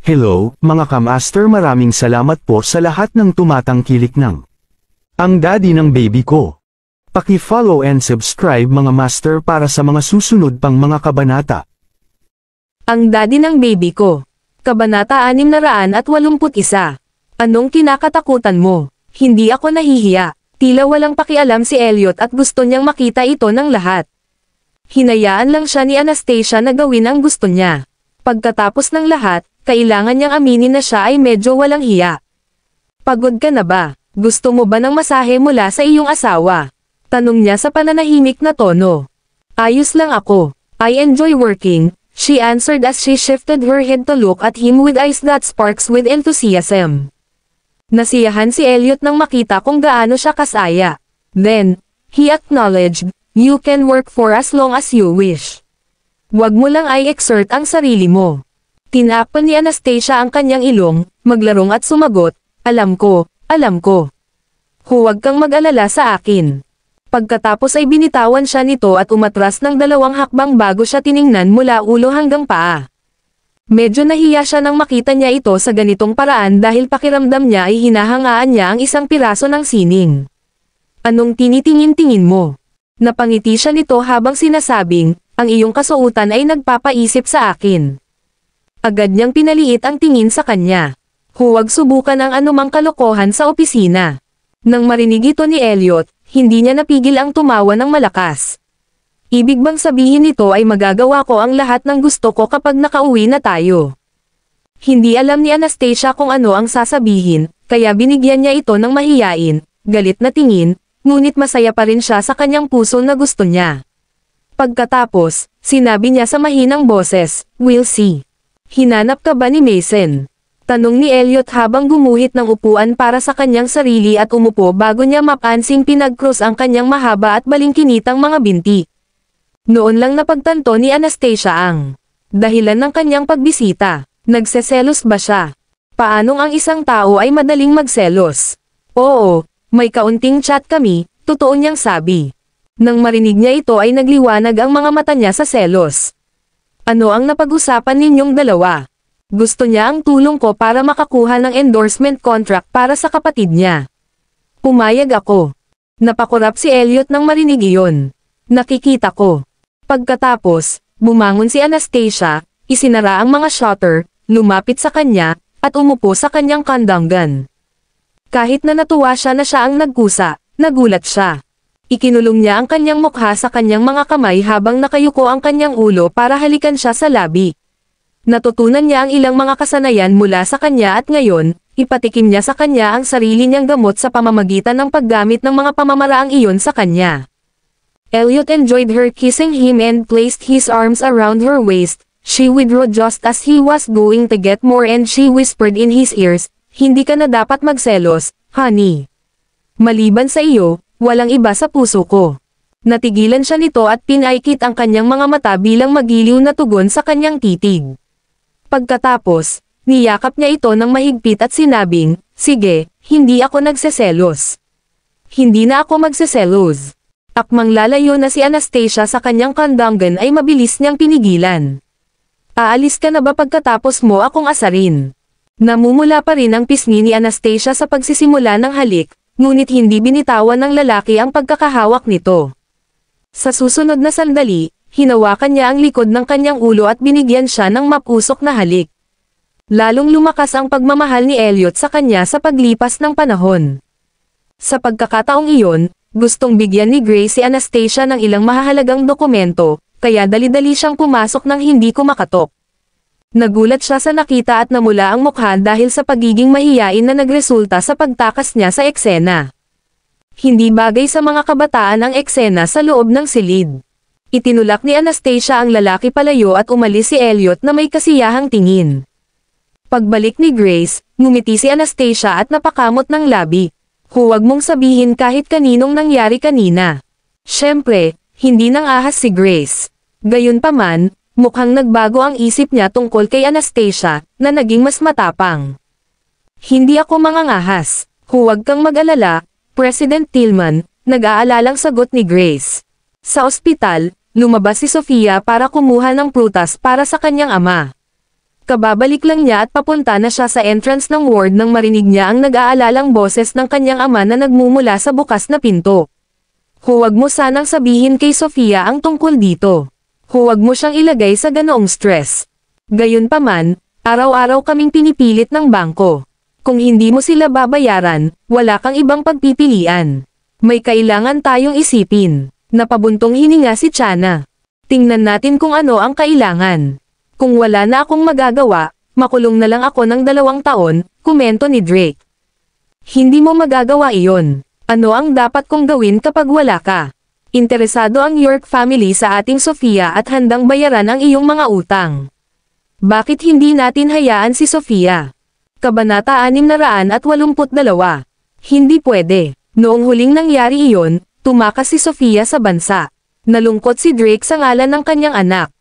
Hello, mga kamaster, maraming salamat po sa lahat ng tumatangkilik ng ang daddy ng baby ko. Paki-follow and subscribe mga master para sa mga susunod pang mga kabanata. Ang daddy ng baby ko. Kabanata 681. Anong kinakatakutan mo? Hindi ako nahihiya. Tila walang pakialam si Elliot at gusto niyang makita ito ng lahat. Hinayaan lang siya ni Anastasia na gawin ang gusto niya. Pagkatapos ng lahat, kailangan niyang aminin na siya ay medyo walang hiya. Pagod ka na ba? Gusto mo ba ng masahe mula sa iyong asawa? Tanong niya sa pananahimik na tono. Ayos lang ako. I enjoy working, she answered as she shifted her head to look at him with eyes that sparks with enthusiasm. Nasiyahan si Elliot nang makita kung gaano siya kasaya. Then, he acknowledged, you can work for as long as you wish. Wag mo lang ay exert ang sarili mo. Tinakpan ni Anastasia ang kanyang ilong, maglarong at sumagot, alam ko, alam ko. Huwag kang mag-alala sa akin. Pagkatapos ay binitawan siya nito at umatras ng 2 hakbang bago siya tiningnan mula ulo hanggang paa. Medyo nahiya siya nang makita niya ito sa ganitong paraan dahil pakiramdam niya ay hinahangaan niya ang isang piraso ng sining. Anong tinitingin-tingin mo? Napangiti siya nito habang sinasabing, ang iyong kasuotan ay nagpapaisip sa akin. Agad niyang pinaliit ang tingin sa kanya. Huwag subukan ang anumang kalokohan sa opisina. Nang marinig ito ni Elliot, hindi niya napigil ang tumawa ng malakas. Ibig bang sabihin nito ay magagawa ko ang lahat ng gusto ko kapag nakauwi na tayo? Hindi alam ni Anastasia kung ano ang sasabihin, kaya binigyan niya ito ng mahiyain, galit na tingin, ngunit masaya pa rin siya sa kanyang puso na gusto niya. Pagkatapos, sinabi niya sa mahinang boses, we'll see. Hinanap ka ba ni Mason? Tanong ni Elliot habang gumuhit ng upuan para sa kanyang sarili at umupo bago niya mapansing pinag-cross ang kanyang mahaba at balingkinitang mga binti. Noon lang napagtanto ni Anastasia ang dahilan ng kanyang pagbisita. Nagseselos ba siya? Paanong ang isang tao ay madaling magselos? Oo, may kaunting chat kami, totoo niyang sabi. Nang marinig niya ito ay nagliwanag ang mga mata niya sa selos. Ano ang napag-usapan ninyong dalawa? Gusto niya ang tulong ko para makakuha ng endorsement contract para sa kapatid niya. Pumayag ako. Napakurap si Elliot nang marinig iyon. Nakikita ko. Pagkatapos, bumangon si Anastasia, isinara ang mga shutter, lumapit sa kanya, at umupo sa kanyang kandanggan. Kahit na natuwa siya na siya ang nagkusa, nagulat siya. Ikinulong niya ang kanyang mukha sa kanyang mga kamay habang nakayuko ang kanyang ulo para halikan siya sa labi. Natutunan niya ang ilang mga kasanayan mula sa kanya at ngayon, ipatikim niya sa kanya ang sarili niyang gamot sa pamamagitan ng paggamit ng mga pamamaraang iyon sa kanya. Elliot enjoyed her kissing him and placed his arms around her waist. She withdrew just as he was going to get more and she whispered in his ears, hindi ka na dapat magselos, honey. Maliban sa iyo, walang iba sa puso ko. Natigilan siya nito at pinaikit ang kanyang mga mata bilang magiliw na tugon sa kanyang titig. Pagkatapos, niyakap niya ito ng mahigpit at sinabing, sige, hindi ako nagseselos. Hindi na ako magseselos. Akmang lalayo na si Anastasia sa kanyang kandanggan ay mabilis niyang pinigilan. Aalis ka na ba pagkatapos mo akong asarin? Namumula pa rin ang pisngi ni Anastasia sa pagsisimula ng halik, ngunit hindi binitawan ng lalaki ang pagkakahawak nito. Sa susunod na sandali, hinawakan niya ang likod ng kanyang ulo at binigyan siya ng mapusok na halik. Lalong lumakas ang pagmamahal ni Elliot sa kanya sa paglipas ng panahon. Sa pagkakataong iyon, gustong bigyan ni Grace si Anastasia ng ilang mahahalagang dokumento, kaya dali-dali siyang pumasok nang hindi kumakatok. Nagulat siya sa nakita at namula ang mukha dahil sa pagiging mahiyain na nagresulta sa pagtakas niya sa eksena. Hindi bagay sa mga kabataan ang eksena sa loob ng silid. Itinulak ni Anastasia ang lalaki palayo at umalis si Elliot na may kasiyahang tingin. Pagbalik ni Grace, ngumiti si Anastasia at napakamot ng labi. Huwag mong sabihin kahit kaninong nangyari kanina. Siyempre, hindi nang ahas si Grace. Gayunpaman, mukhang nagbago ang isip niya tungkol kay Anastasia, na naging mas matapang. Hindi ako mangangahas. Huwag kang mag-alala, President Tillman, nag-aalalang sagot ni Grace. Sa ospital, lumabas si Sofia para kumuha ng prutas para sa kanyang ama. Kababalik lang niya at papunta na siya sa entrance ng ward nang marinig niya ang nag-aalalang boses ng kanyang ama na nagmumula sa bukas na pinto. Huwag mo sanang sabihin kay Sofia ang tungkol dito. Huwag mo siyang ilagay sa ganoong stress. Gayunpaman, araw-araw kaming pinipilit ng bangko. Kung hindi mo sila babayaran, wala kang ibang pagpipilian. May kailangan tayong isipin. Napabuntong hininga si Chana. Tingnan natin kung ano ang kailangan. Kung wala na akong magagawa, makulong na lang ako ng 2 taon, komento ni Drake. Hindi mo magagawa iyon. Ano ang dapat kong gawin kapag wala ka? Interesado ang York family sa ating Sofia at handang bayaran ang iyong mga utang. Bakit hindi natin hayaan si Sofia? Kabanata 682. Hindi pwede. Noong huling nangyari iyon, tumakas si Sofia sa bansa. Nalungkot si Drake sa ngalan ng kanyang anak.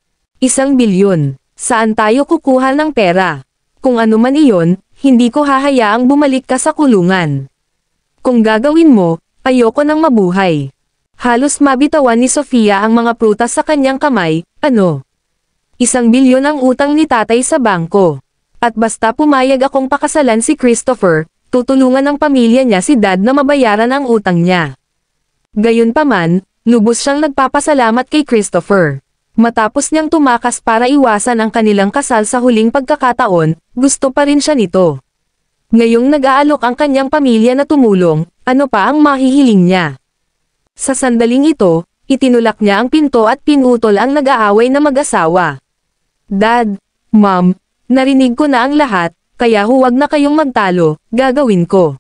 1 bilyon. Saan tayo kukuha ng pera? Kung ano man iyon, hindi ko hahayaang bumalik ka sa kulungan. Kung gagawin mo, ayoko nang mabuhay. Halos mabitawan ni Sofia ang mga prutas sa kanyang kamay. Ano? 1 bilyon ang utang ni tatay sa bangko. At basta pumayag akong pakasalan si Christopher, tutulungan ng pamilya niya si Dad na mabayaran ang utang niya. Gayunpaman, lubos siyang nagpapasalamat kay Christopher. Matapos niyang tumakas para iwasan ang kanilang kasal sa huling pagkakataon, gusto pa rin siya nito. Ngayong nag-aalok ang kanyang pamilya na tumulong, ano pa ang mahihiling niya? Sa sandaling ito, itinulak niya ang pinto at pinutol ang nag-aaway na mag-asawa. Dad, Mom, narinig ko na ang lahat, kaya huwag na kayong magtalo, gagawin ko.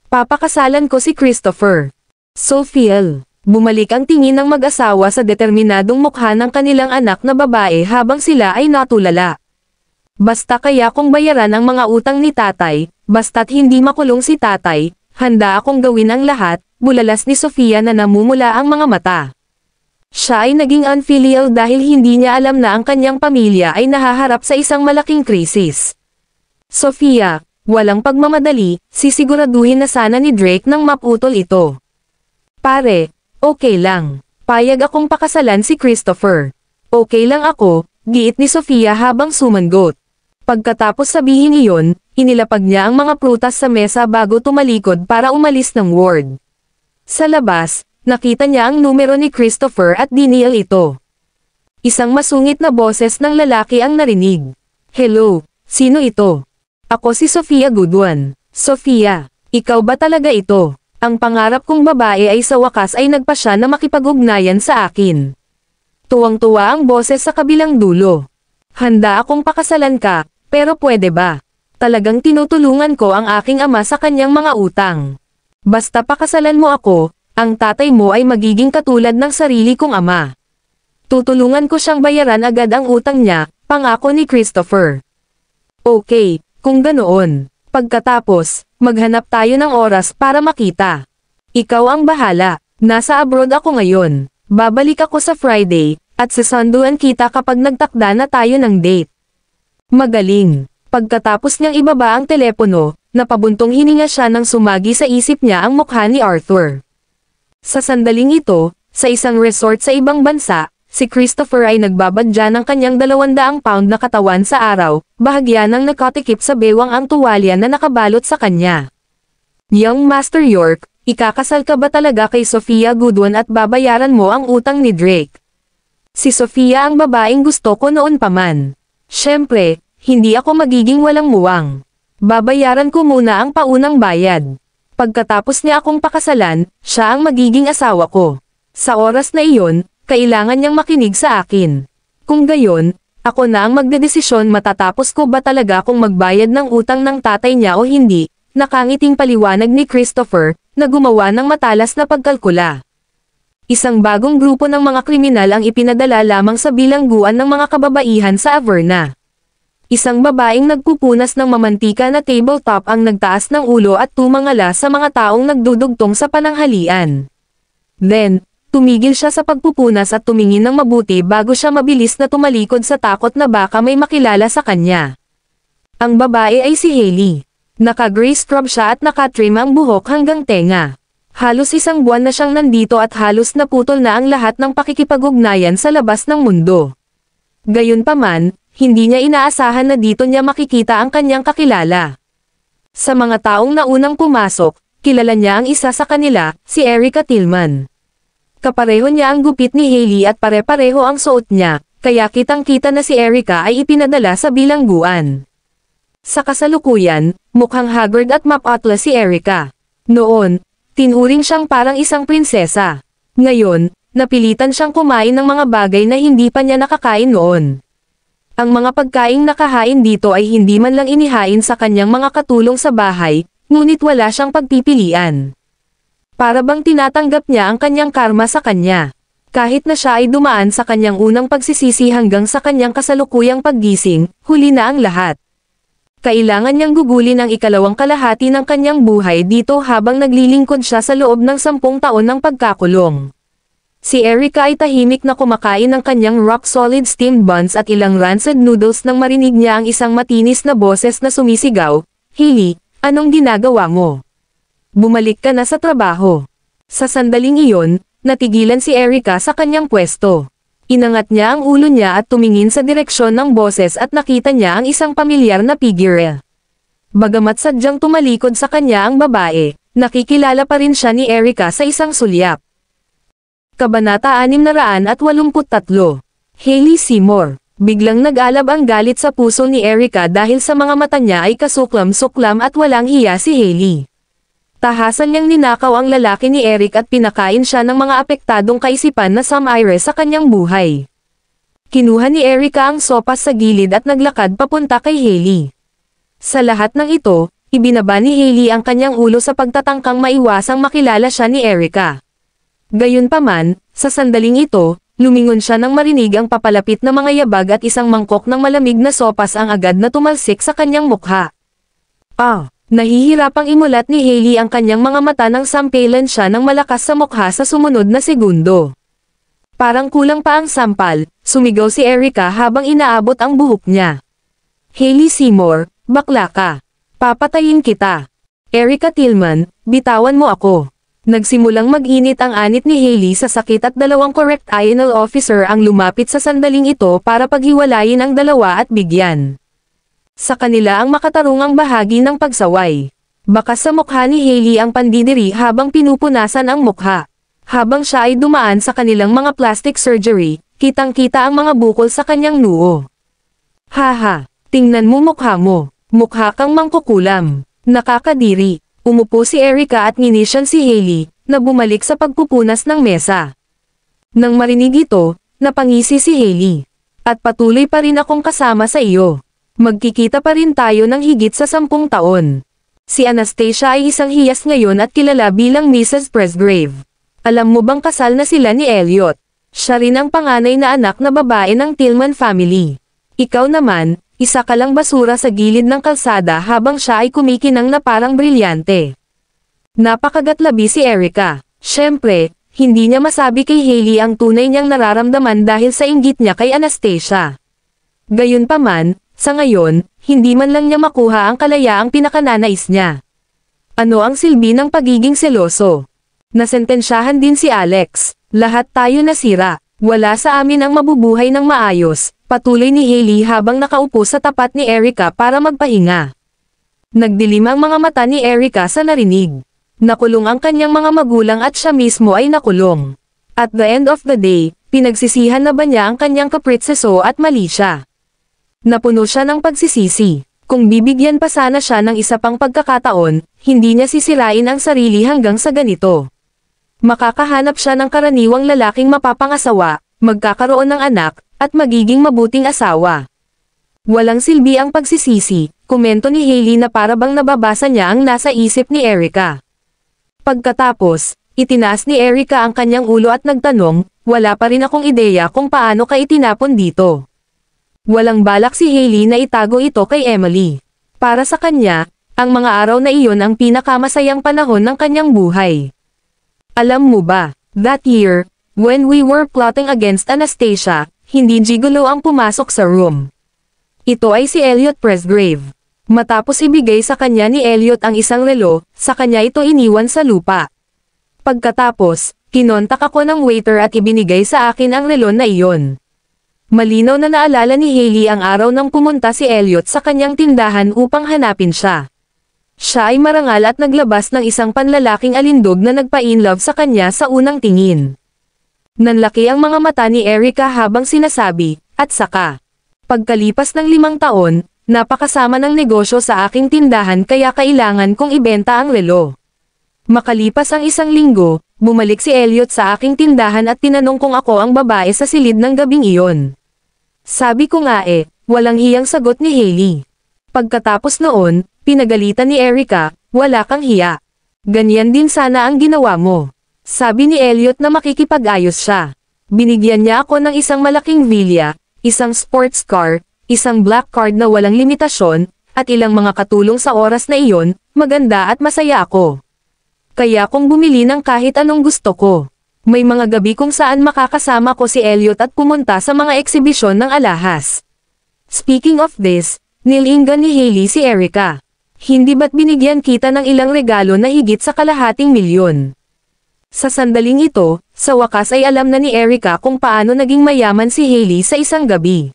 Papakasalan ko si Christopher. Sophie. Bumalik ang tingin ng mag-asawa sa determinadong mukha ng kanilang anak na babae habang sila ay natulala. Basta kaya kong bayaran ang mga utang ni tatay, basta't hindi makulong si tatay, handa akong gawin ang lahat, bulalas ni Sofia na namumula ang mga mata. Siya ay naging unfilial dahil hindi niya alam na ang kanyang pamilya ay nahaharap sa isang malaking krisis. Sofia, walang pagmamadali, sisiguraduhin na sana ni Drake nang maputol ito. Pare, okay lang. Payag akong pakasalan si Christopher. Okay lang ako, giit ni Sofia habang sumangot. Pagkatapos sabihin iyon, inilapag niya ang mga prutas sa mesa bago tumalikod para umalis ng ward. Sa labas, nakita niya ang numero ni Christopher at dinial ito. Isang masungit na boses ng lalaki ang narinig. Hello, sino ito? Ako si Sofia Goodwin. Sofia, ikaw ba talaga ito? Ang pangarap kong babae ay sa wakas ay nagpasya na makipag-ugnayan sa akin. Tuwang-tuwa ang boses sa kabilang dulo. Handa akong pakasalan ka, pero pwede ba? Talagang tinutulungan ko ang aking ama sa kanyang mga utang. Basta pakasalan mo ako, ang tatay mo ay magiging katulad ng sarili kong ama. Tutulungan ko siyang bayaran agad ang utang niya, pangako ni Christopher. Okay, kung ganoon. Pagkatapos, maghanap tayo ng oras para makita. Ikaw ang bahala, nasa abroad ako ngayon. Babalik ako sa Friday, at sasanduan kita kapag nagtakda na tayo ng date. Magaling. Pagkatapos niyang ibaba ang telepono, napabuntong hininga siya nang sumagi sa isip niya ang mukha ni Arthur. Sa sandaling ito, sa isang resort sa ibang bansa, si Christopher ay nagbabadya ng kanyang 200 pound na katawan sa araw, bahagya ng nakatikip sa bewang ang tuwalya na nakabalot sa kanya. Young Master York, ikakasal ka ba talaga kay Sofia Goodwin at babayaran mo ang utang ni Drake? Si Sofia ang babaeng gusto ko noon pa man. Siyempre, hindi ako magiging walang muwang. Babayaran ko muna ang paunang bayad. Pagkatapos niya akong pakasalan, siya ang magiging asawa ko. Sa oras na iyon, kailangan niyang makinig sa akin. Kung gayon, ako na ang magdedesisyon matatapos ko ba talaga kung magbayad ng utang ng tatay niya o hindi, nakangiting paliwanag ni Christopher, na gumawa ng matalas na pagkalkula. Isang bagong grupo ng mga kriminal ang ipinadala lamang sa bilangguan ng mga kababaihan sa Averna. Isang babaeng nagpupunas ng mamantika na tabletop ang nagtaas ng ulo at tumangala sa mga taong nagdudugtong sa pananghalian. Then, tumigil siya sa pagpupunas at tumingin ng mabuti bago siya mabilis na tumalikod sa takot na baka may makilala sa kanya. Ang babae ay si Hailey. Naka-gray scrub siya at nakatrim ang buhok hanggang tenga. Halos 1 buwan na siyang nandito at halos naputol na ang lahat ng pakikipag-ugnayan sa labas ng mundo. Gayunpaman, Hindi niya inaasahan na dito niya makikita ang kanyang kakilala. Sa mga taong naunang pumasok, kilala niya ang isa sa kanila, si Erica Tillman. Kapareho niya ang gupit ni Hailey at pare-pareho ang suot niya, kaya kitang-kita na si Erica ay ipinadala sa bilangguan. Sa kasalukuyan, mukhang haggard at mapatla si Erica. Noon, tinuring siyang parang isang prinsesa. Ngayon, napilitan siyang kumain ng mga bagay na hindi pa niya nakakain noon. Ang mga pagkaing nakahain dito ay hindi man lang inihain sa kanyang mga katulong sa bahay, ngunit wala siyang pagpipilian. Para bang tinatanggap niya ang kanyang karma sa kanya. Kahit na siya ay dumaan sa kanyang unang pagsisisi hanggang sa kanyang kasalukuyang paggising, huli na ang lahat. Kailangan niyang gugulin ang ikalawang kalahati ng kanyang buhay dito habang naglilingkod siya sa loob ng 10 taon ng pagkakulong. Si Erica ay tahimik na kumakain ng kanyang rock-solid steamed buns at ilang rancid noodles nang marinig niya ang isang matinis na boses na sumisigaw, "Hailey, anong ginagawa mo? Bumalik ka na sa trabaho." Sa sandaling iyon, natigilan si Erica sa kanyang pwesto. Inangat niya ang ulo niya at tumingin sa direksyon ng boses at nakita niya ang isang pamilyar na figure. Bagamat sadyang tumalikod sa kanya ang babae, nakikilala pa rin siya ni Erica sa isang sulyap. Kabanata 683. Hailey Seymour. Biglang nag-alab ang galit sa puso ni Erica dahil sa mga mata niya ay kasuklam-suklam at walang hiya si Hailey. Tahasan niyang ninakaw ang lalaki ni Eric at pinakain siya ng mga apektadong kaisipan na samire sa kanyang buhay. Kinuha ni Erica ang sopas sa gilid at naglakad papunta kay Hailey. Sa lahat ng ito, ibinaba ni Hailey ang kanyang ulo sa pagtatangkang maiwasang makilala siya ni Erica. Gayunpaman, sa sandaling ito, lumingon siya nang marinig ang papalapit na mga yabag at isang mangkok ng malamig na sopas ang agad na tumalsik sa kanyang mukha. Nahihirapang imulat ni Hailey ang kanyang mga mata nang sampelan siya ng malakas sa mukha sa sumunod na segundo. Parang kulang pa ang sampal, sumigaw si Erica habang inaabot ang buhok niya. "Hailey Seymour, bakla ka. Papatayin kita. Erica Tillman, bitawan mo ako." Nagsimulang mag-init ang anit ni Hailey sa sakit at dalawang correctional officer ang lumapit sa sandaling ito para paghiwalayin ang dalawa at bigyan sa kanila ang makatarungang bahagi ng pagsaway. Bakas sa mukha ni Hailey ang pandidiri habang pinupunasan ang mukha. Habang siya ay dumaan sa kanilang mga plastic surgery, kitang-kita ang mga bukol sa kanyang noo. "Haha, tingnan mo mukha mo. Mukha kang mangkukulam. Nakakadiri." Umupo si Erica at nginisyan si Hailey, na bumalik sa pagpupunas ng mesa. Nang marinig ito, napangisi si Hailey. "At patuloy pa rin akong kasama sa iyo. Magkikita pa rin tayo ng higit sa 10 taon. Si Anastasia ay isang hiyas ngayon at kilala bilang Mrs. Presgrave. Alam mo bang kasal na sila ni Elliot? Siya rin ang panganay na anak na babae ng Tillman family. Ikaw naman, isa ka lang basura sa gilid ng kalsada habang siya ay kumikinang na parang brilyante." Napakagatlabi si Erica. Siyempre, hindi niya masabi kay Hailey ang tunay niyang nararamdaman dahil sa inggit niya kay Anastasia. Gayunpaman, sa ngayon, hindi man lang niya makuha ang kalayaang pinakananais niya. Ano ang silbi ng pagiging seloso? Nasentensyahan din si Alex. "Lahat tayo nasira. Wala sa amin ang mabubuhay ng maayos," patuloy ni Hailey habang nakaupo sa tapat ni Erica para magpahinga. Nagdilim ang mga mata ni Erica sa narinig. Nakulong ang kanyang mga magulang at siya mismo ay nakulong. At the end of the day, pinagsisihan na ba niya ang kanyang kapritseso at mali siya? Napuno siya ng pagsisisi. Kung bibigyan pa sana siya ng isa pang pagkakataon, hindi niya sisirain ang sarili hanggang sa ganito. Makakahanap siya ng karaniwang lalaking mapapangasawa, magkakaroon ng anak, at magiging mabuting asawa. Walang silbi ang pagsisisi, komento ni Hailey na para bang nababasa niya ang nasa isip ni Erica. Pagkatapos, itinaas ni Erica ang kanyang ulo at nagtanong, "Wala pa rin akong ideya kung paano ka itinapon dito." Walang balak si Hailey na itago ito kay Emily. Para sa kanya, ang mga araw na iyon ang pinakamasayang panahon ng kanyang buhay. Alam mo ba, that year, when we were plotting against Anastasia, hindi gigolo ang pumasok sa room. Ito ay si Elliot Presgrave. Matapos ibigay sa kanya ni Elliot ang isang relo, sa kanya ito iniwan sa lupa. Pagkatapos, kinontak ako ng waiter at ibinigay sa akin ang relo na iyon. Malinaw na naalala ni Hailey ang araw nang pumunta si Elliot sa kanyang tindahan upang hanapin siya. Siya ay marangal at naglabas ng isang panlalaking alindog na nagpa-inlove sa kanya sa unang tingin. Nanlaki ang mga mata ni Erica habang sinasabi, at saka, pagkalipas ng 5 taon, napakasama ng negosyo sa aking tindahan kaya kailangan kong ibenta ang relo. Makalipas ang 1 linggo, bumalik si Elliot sa aking tindahan at tinanong kung ako ang babae sa silid ng gabing iyon. Sabi ko nga walang hiyang sagot ni Hailey. Pagkatapos noon, pinagalitan ni Erica, wala kang hiya. Ganyan din sana ang ginawa mo. Sabi ni Elliot na makikipag-ayos siya. Binigyan niya ako ng isang malaking villa, isang sports car, isang black card na walang limitasyon, at ilang mga katulong sa oras na iyon, maganda at masaya ako. Kaya kung bumili ng kahit anong gusto ko. May mga gabi kung saan makakasama ko si Elliot at pumunta sa mga eksibisyon ng alahas. Speaking of this, nilinggan ni Hailey si Erica. Hindi ba't binigyan kita ng ilang regalo na higit sa $250,000? Sa sandaling ito, sa wakas ay alam na ni Erica kung paano naging mayaman si Hailey sa isang gabi.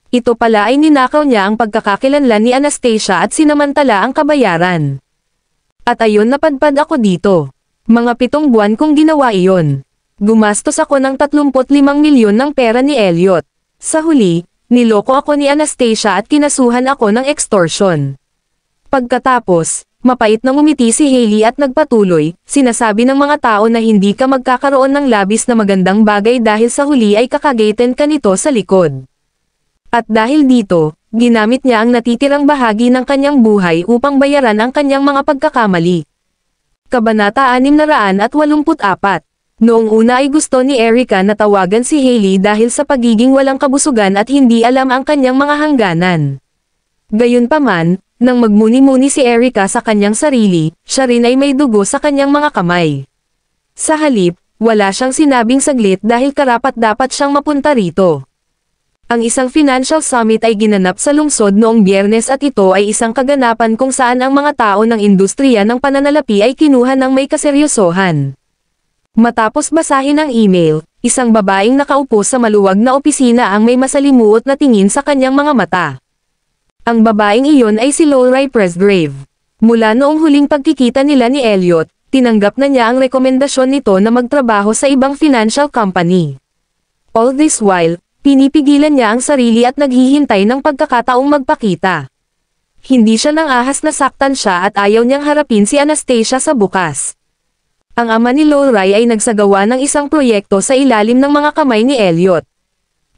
Ito pala ay ninakaw niya ang pagkakakilanlan ni Anastasia at sinamantala ang kabayaran. At ayon napadpad ako dito. Mga 7 buwan kong ginawa iyon. Gumastos ako ng 35 milyon ng pera ni Elliot. Sa huli, niloko ako ni Anastasia at kinasuhan ako ng extortion. Pagkatapos, mapait na ngumiti si Hailey at nagpatuloy, sinasabi ng mga tao na hindi ka magkakaroon ng labis na magandang bagay dahil sa huli ay kakagaten ka nito sa likod. At dahil dito, ginamit niya ang natitirang bahagi ng kanyang buhay upang bayaran ang kanyang mga pagkakamali. Kabanata 684. Noong una ay gusto ni Erica na tawagan si Hailey dahil sa pagiging walang kabusugan at hindi alam ang kanyang mga hangganan. Gayunpaman, nang magmuni-muni si Erica sa kanyang sarili, siya rin ay may dugo sa kanyang mga kamay. Sa halip, wala siyang sinabing saglit dahil karapat-dapat siyang mapunta rito. Ang isang financial summit ay ginanap sa lungsod noong Biyernes at ito ay isang kaganapan kung saan ang mga tao ng industriya ng pananalapi ay kinuha ng may kaseryosohan. Matapos basahin ang email, isang babaeng nakaupo sa maluwag na opisina ang may masalimuot na tingin sa kanyang mga mata. Ang babaeng iyon ay si Lorray Presgrave. Mula noong huling pagkikita nila ni Elliot, tinanggap na niya ang rekomendasyon nito na magtrabaho sa ibang financial company. All this while, pinipigilan niya ang sarili at naghihintay ng pagkakataong magpakita. Hindi siya nang ahas na saktan siya at ayaw niyang harapin si Anastasia sa bukas. Ang ama ni Lorray ay nagsagawa ng isang proyekto sa ilalim ng mga kamay ni Elliot.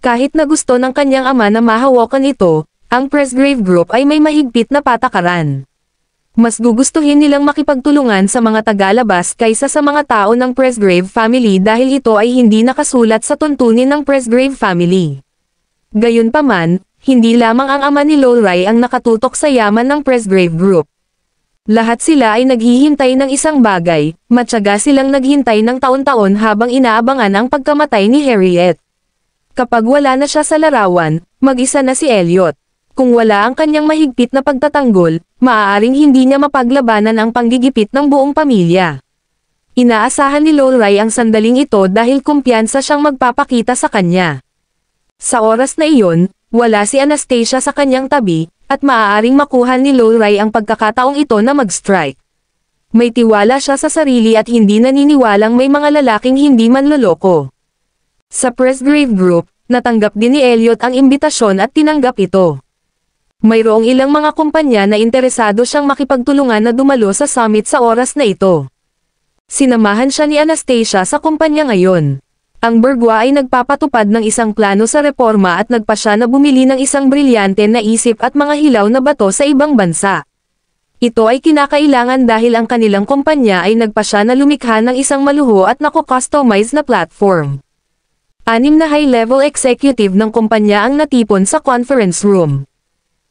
Kahit na gusto ng kanyang ama na mahawakan ito, ang Presgrave Group ay may mahigpit na patakaran. Mas gugustuhin nilang makipagtulungan sa mga tagalabas kaysa sa mga tao ng Presgrave family dahil ito ay hindi nakasulat sa tuntunin ng Presgrave family. Gayunpaman, hindi lamang ang ama ni Lorray ang nakatutok sa yaman ng Presgrave Group. Lahat sila ay naghihintay ng isang bagay, matyaga silang naghintay ng taon-taon habang inaabangan ang pagkamatay ni Harriet. Kapag wala na siya sa larawan, mag-isa na si Elliot. Kung wala ang kanyang mahigpit na pagtatanggol, maaaring hindi niya mapaglabanan ang panggigipit ng buong pamilya. Inaasahan ni Lorray ang sandaling ito dahil kumpiyansa siyang magpapakita sa kanya. Sa oras na iyon, wala si Anastasia sa kanyang tabi, at maaaring makuha ni Lorray ang pagkakataong ito na mag-strike. May tiwala siya sa sarili at hindi naniniwalang may mga lalaking hindi manloloko. Sa Presgrave Group, natanggap din ni Elliot ang imbitasyon at tinanggap ito. Mayroong ilang mga kumpanya na interesado siyang makipagtulungan na dumalo sa summit sa oras na ito. Sinamahan siya ni Anastasia sa kumpanya ngayon. Ang Burgwa ay nagpapatupad ng isang plano sa reforma at nagpa siya na bumili ng isang brilyante na isip at mga hilaw na bato sa ibang bansa. Ito ay kinakailangan dahil ang kanilang kumpanya ay nagpa siya na lumikha ng isang maluho at nako-customize na platform. 6 na high-level executive ng kumpanya ang natipon sa conference room.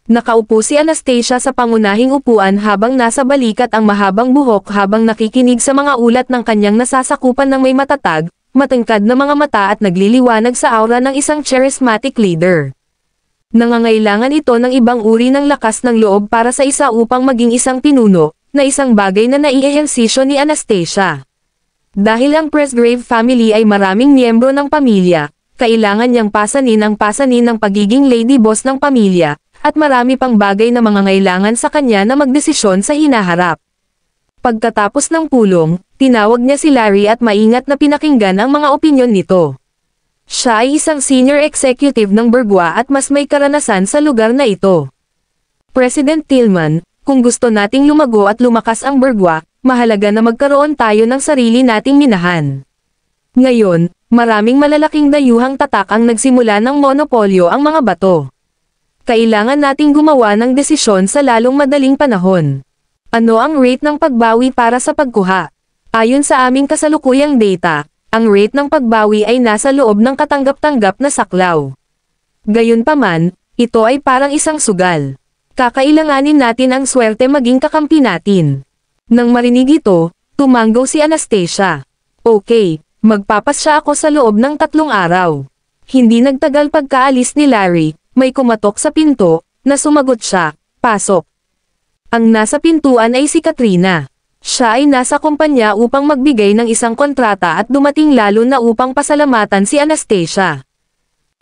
Nakaupo si Anastasia sa pangunahing upuan habang nasa balikat ang mahabang buhok habang nakikinig sa mga ulat ng kanyang nasasakupan ng may matatag, matangkad na mga mata at nagliliwanag sa aura ng isang charismatic leader. Nangangailangan ito ng ibang uri ng lakas ng loob para sa isa upang maging isang pinuno, na isang bagay na naiehensisyo ni Anastasia. Dahil ang Presgrave family ay maraming miyembro ng pamilya, kailangan niyang pasanin ang pasanin ng pagiging lady boss ng pamilya, at marami pang bagay na mangangailangan sa kanya na magdesisyon sa hinaharap. Pagkatapos ng pulong, tinawag niya si Larry at maingat na pinakinggan ang mga opinyon nito. Siya ay isang senior executive ng Burgwa at mas may karanasan sa lugar na ito. President Tillman, kung gusto nating lumago at lumakas ang Burgwa, mahalaga na magkaroon tayo ng sarili nating minahan. Ngayon, maraming malalaking dayuhang tatak ang nagsimula ng monopolyo ang mga bato. Kailangan nating gumawa ng desisyon sa lalong madaling panahon. Ano ang rate ng pagbawi para sa pagkuha? Ayon sa aming kasalukuyang data, ang rate ng pagbawi ay nasa loob ng katanggap-tanggap na saklaw. Gayunpaman, ito ay parang isang sugal. Kakailanganin natin ang swerte maging kakampi natin. Nang marinig ito, tumanggaw si Anastasia. Okay, magpapasya ako sa loob ng 3 araw. Hindi nagtagal pagkaalis ni Larry, may kumatok sa pinto, na sumagot siya, pasok. Ang nasa pintuan ay si Katrina. Siya ay nasa kumpanya upang magbigay ng isang kontrata at dumating lalo na upang pasalamatan si Anastasia.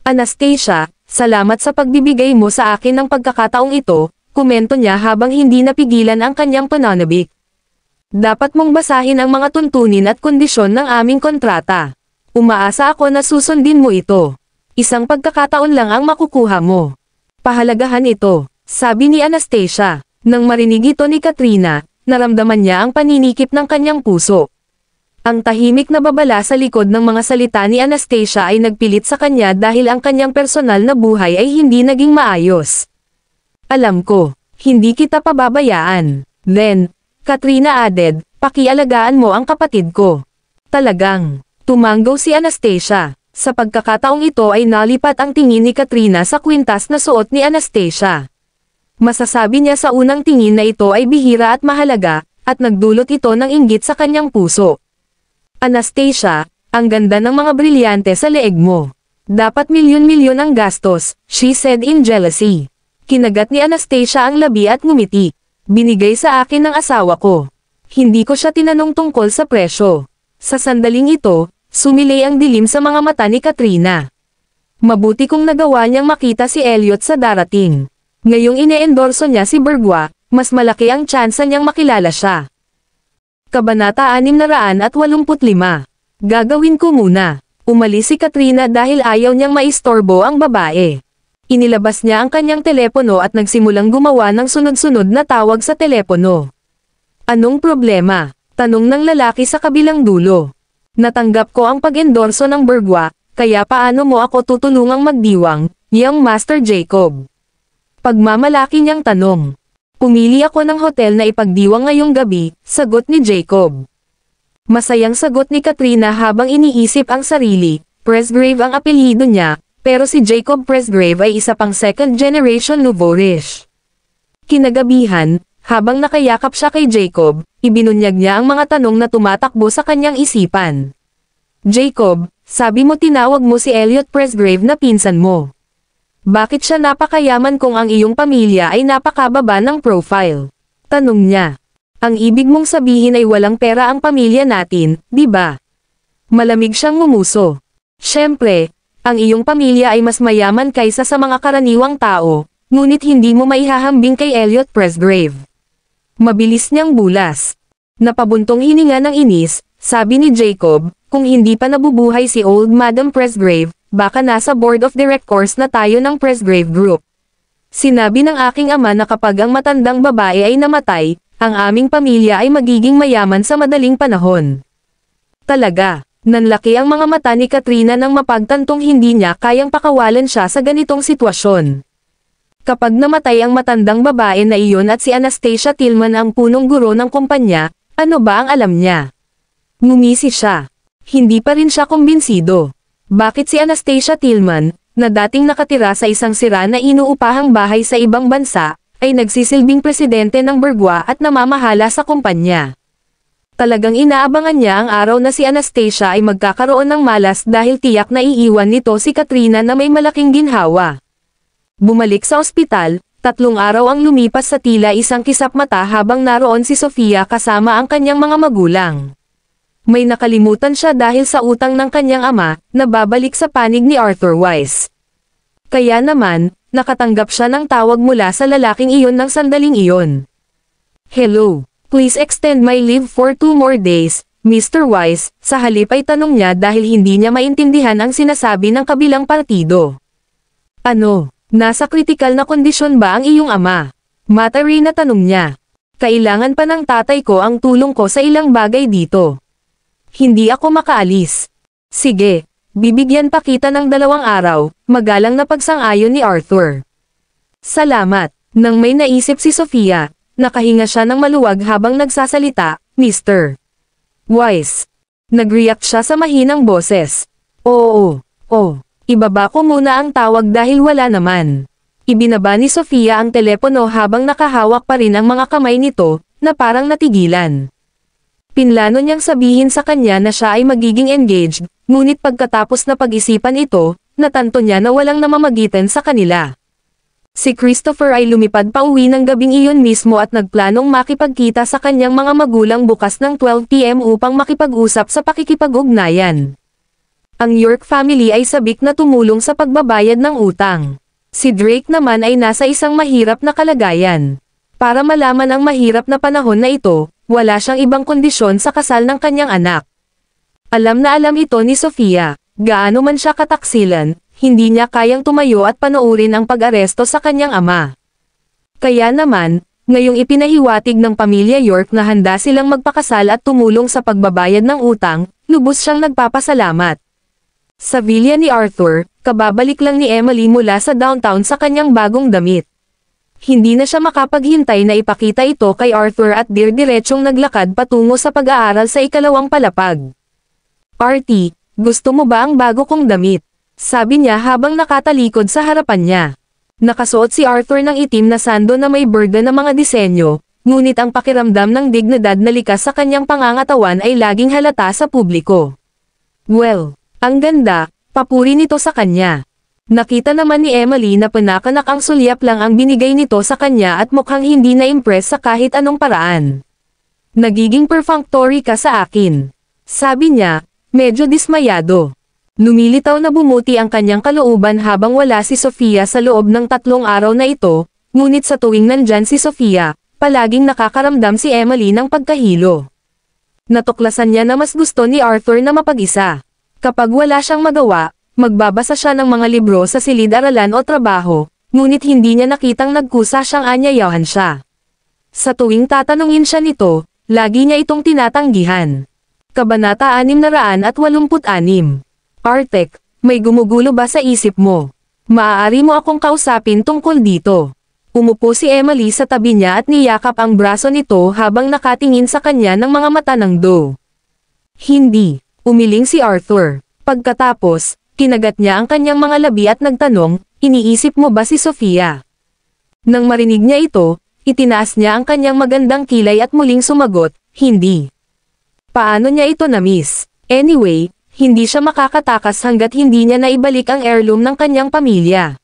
Anastasia, salamat sa pagbibigay mo sa akin ng pagkakataong ito, komento niya habang hindi napigilan ang kanyang pananabik. Dapat mong basahin ang mga tuntunin at kondisyon ng aming kontrata. Umaasa ako na susundin mo ito. Isang pagkakataon lang ang makukuha mo. Pahalagahan ito, sabi ni Anastasia. Nang marinig ito ni Katrina, naramdaman niya ang paninikip ng kanyang puso. Ang tahimik na babala sa likod ng mga salita ni Anastasia ay nagpilit sa kanya dahil ang kanyang personal na buhay ay hindi naging maayos. Alam ko, hindi kita pababayaan. Then, Katrina added, pakialagaan mo ang kapatid ko. Talagang, tumanggaw si Anastasia. Sa pagkakataong ito ay nalipat ang tingin ni Katrina sa kwintas na suot ni Anastasia. Masasabi niya sa unang tingin na ito ay bihira at mahalaga, at nagdulot ito ng inggit sa kanyang puso. Anastasia, ang ganda ng mga brilyante sa leeg mo. Dapat milyon-milyon ang gastos, she said in jealousy. Kinagat ni Anastasia ang labi at ngumiti. Binigay sa akin ng asawa ko. Hindi ko siya tinanong tungkol sa presyo. Sa sandaling ito, sumilay ang dilim sa mga mata ni Katrina. Mabuti kung nagawa niyang makita si Elliot sa darating. Ngayong ine-endorso niya si Burgwa, mas malaki ang tsansa niyang makilala siya. Kabanata 685. Gagawin ko muna. Umalis si Katrina dahil ayaw niyang maistorbo ang babae. Inilabas niya ang kanyang telepono at nagsimulang gumawa ng sunod-sunod na tawag sa telepono. Anong problema? Tanong ng lalaki sa kabilang dulo. Natanggap ko ang pag-endorso ng Burgwa, kaya paano mo ako tutulungang magdiwang, young Master Jacob? Pagmamalaki niyang tanong. Pumili ako ng hotel na ipagdiwang ngayong gabi, sagot ni Jacob. Masayang sagot ni Katrina habang iniisip ang sarili, Presgrave ang apelyido niya, pero si Jacob Presgrave ay isa pang second generation nouveau riche. Kinagabihan, habang nakayakap siya kay Jacob, ibinunyag niya ang mga tanong na tumatakbo sa kanyang isipan. Jacob, sabi mo tinawag mo si Elliot Presgrave na pinsan mo. Bakit siya napakayaman kung ang iyong pamilya ay napakababa ng profile? Tanong niya. Ang ibig mong sabihin ay walang pera ang pamilya natin, di ba? Malamig siyang ngumuso. Siyempre, ang iyong pamilya ay mas mayaman kaysa sa mga karaniwang tao, ngunit hindi mo maihahambing kay Elliot Presgrave. Mabilis niyang bulas. Napabuntong hininga ng inis, sabi ni Jacob, kung hindi pa nabubuhay si Old Madam Presgrave, baka nasa board of directors na tayo ng Presgrave Group. Sinabi ng aking ama na kapag ang matandang babae ay namatay, ang aming pamilya ay magiging mayaman sa madaling panahon. Talaga, nanlaki ang mga mata ni Katrina nang mapagtantong hindi niya kayang pakawalan siya sa ganitong sitwasyon. Kapag namatay ang matandang babae na iyon at si Anastasia Tillman ang punong guro ng kumpanya, ano ba ang alam niya? Ngumisi siya. Hindi pa rin siya kumbinsido. Bakit si Anastasia Tillman, na dating nakatira sa isang sira na inuupahang bahay sa ibang bansa, ay nagsisilbing presidente ng Burgwa at namamahala sa kumpanya? Talagang inaabangan niya ang araw na si Anastasia ay magkakaroon ng malas dahil tiyak na iiwan nito si Katrina na may malaking ginhawa. Bumalik sa ospital, 3 araw ang lumipas sa tila isang kisap mata habang naroon si Sofia kasama ang kanyang mga magulang. May nakalimutan siya dahil sa utang ng kanyang ama, na babalik sa panig ni Arthur Wise. Kaya naman, nakatanggap siya ng tawag mula sa lalaking iyon ng sandaling iyon. "Hello, please extend my leave for 2 more days, Mr. Wise," sa halip ay tanong niya dahil hindi niya maintindihan ang sinasabi ng kabilang partido. "Ano, nasa kritikal na kondisyon ba ang iyong ama?" Matari na tanong niya. "Kailangan pa ng tatay ko ang tulong ko sa ilang bagay dito. Hindi ako makaalis." "Sige, bibigyan pa kita ng 2 araw," magalang na pagsang-ayon ni Arthur. "Salamat." Nang may naisip si Sofia, nakahinga siya ng maluwag habang nagsasalita, "Mr. Wise." Nag-react siya sa mahinang boses. "Oo, ibaba ko muna ang tawag dahil wala naman." Ibinaba ni Sofia ang telepono habang nakahawak pa rin ang mga kamay nito, na parang natigilan. Pinlano niyang sabihin sa kanya na siya ay magiging engaged, ngunit pagkatapos na pag-isipan ito, natanto niya na walang namamagitan sa kanila. Si Christopher ay lumipad pa uwi ng gabing iyon mismo at nagplanong makipagkita sa kanyang mga magulang bukas ng 12 PM upang makipag-usap sa pakikipag-ugnayan. Ang York family ay sabik na tumulong sa pagbabayad ng utang. Si Drake naman ay nasa isang mahirap na kalagayan. Para malaman ang mahirap na panahon na ito, wala siyang ibang kondisyon sa kasal ng kanyang anak. Alam na alam ito ni Sofia, gaano man siya kataksilan, hindi niya kayang tumayo at panoorin ang pag-aresto sa kanyang ama. Kaya naman, ngayong ipinahiwatig ng pamilya York na handa silang magpakasal at tumulong sa pagbabayad ng utang, lubos siyang nagpapasalamat. Sa villa ni Arthur, kababalik lang ni Emily mula sa downtown sa kanyang bagong damit. Hindi na siya makapaghintay na ipakita ito kay Arthur at diretsyong naglakad patungo sa pag-aaral sa 2nd palapag. "Artie, gusto mo ba ang bago kong damit?" sabi niya habang nakatalikod sa harapan niya. Nakasuot si Arthur ng itim na sando na may burda na mga disenyo, ngunit ang pakiramdam ng dignidad na likas sa kanyang pangangatawan ay laging halata sa publiko. "Well, ang ganda," papuri nito sa kanya. Nakita naman ni Emily na panakanak ang sulyap lang ang binigay nito sa kanya at mukhang hindi na-impress sa kahit anong paraan. "Nagiging perfunctory ka sa akin," sabi niya, medyo dismayado. Lumilitaw na bumuti ang kanyang kalooban habang wala si Sofia sa loob ng 3 araw na ito, ngunit sa tuwing nandyan si Sofia, palaging nakakaramdam si Emily ng pagkahilo. Natuklasan niya na mas gusto ni Arthur na mapag-isa. Kapag wala siyang magawa, magbabasa siya ng mga libro sa silid-aralan o trabaho, ngunit hindi niya nakitang nagkusa siyang anyayahan siya. Sa tuwing tatanungin siya nito, lagi niya itong tinatanggihan. Kabanata 686. "Artek, may gumugulo ba sa isip mo? Maaari mo akong kausapin tungkol dito." Umupo si Emily sa tabi niya at niyakap ang braso nito habang nakatingin sa kanya ng mga mata ng do. "Hindi," umiling si Arthur. Pagkatapos, kinagat niya ang kanyang mga labi at nagtanong, "Iniisip mo ba si Sofia?" Nang marinig niya ito, itinaas niya ang kanyang magandang kilay at muling sumagot, "Hindi." Paano niya ito na-miss? Anyway, hindi siya makakatakas hanggat hindi niya naibalik ang heirloom ng kanyang pamilya.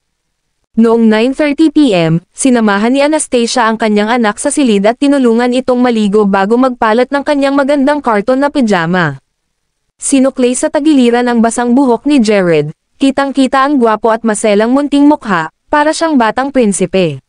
Noong 9:30 PM, sinamahan ni Anastasia ang kanyang anak sa silid at tinulungan itong maligo bago magpalat ng kanyang magandang karton na pijama. Sinuklay sa tagiliran ang basang buhok ni Jared, kitang-kita ang gwapo at maselang munting mukha, para siyang batang prinsipe.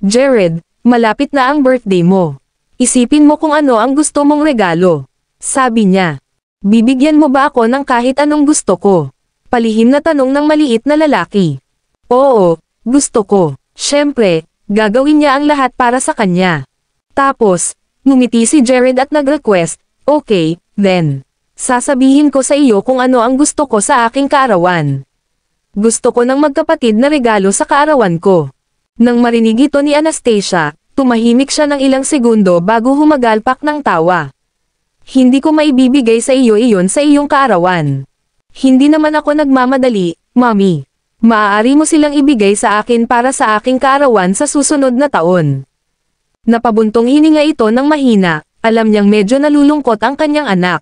"Jared, malapit na ang birthday mo. Isipin mo kung ano ang gusto mong regalo," sabi niya. "Bibigyan mo ba ako ng kahit anong gusto ko?" Palihim na tanong ng maliit na lalaki. "Oo, gusto ko." Siyempre, gagawin niya ang lahat para sa kanya. Tapos, ngumiti si Jared at nag-request, "Okay, then. Sasabihin ko sa iyo kung ano ang gusto ko sa aking kaarawan. Gusto ko ng magkapatid na regalo sa kaarawan ko." Nang marinig ito ni Anastasia, tumahimik siya ng ilang segundo bago humagalpak ng tawa. "Hindi ko maibibigay sa iyo iyon sa iyong kaarawan. Hindi naman ako nagmamadali, Mommy. Maaari mo silang ibigay sa akin para sa aking kaarawan sa susunod na taon." Napabuntong hininga ito ng mahina, alam niyang medyo nalulungkot ang kanyang anak.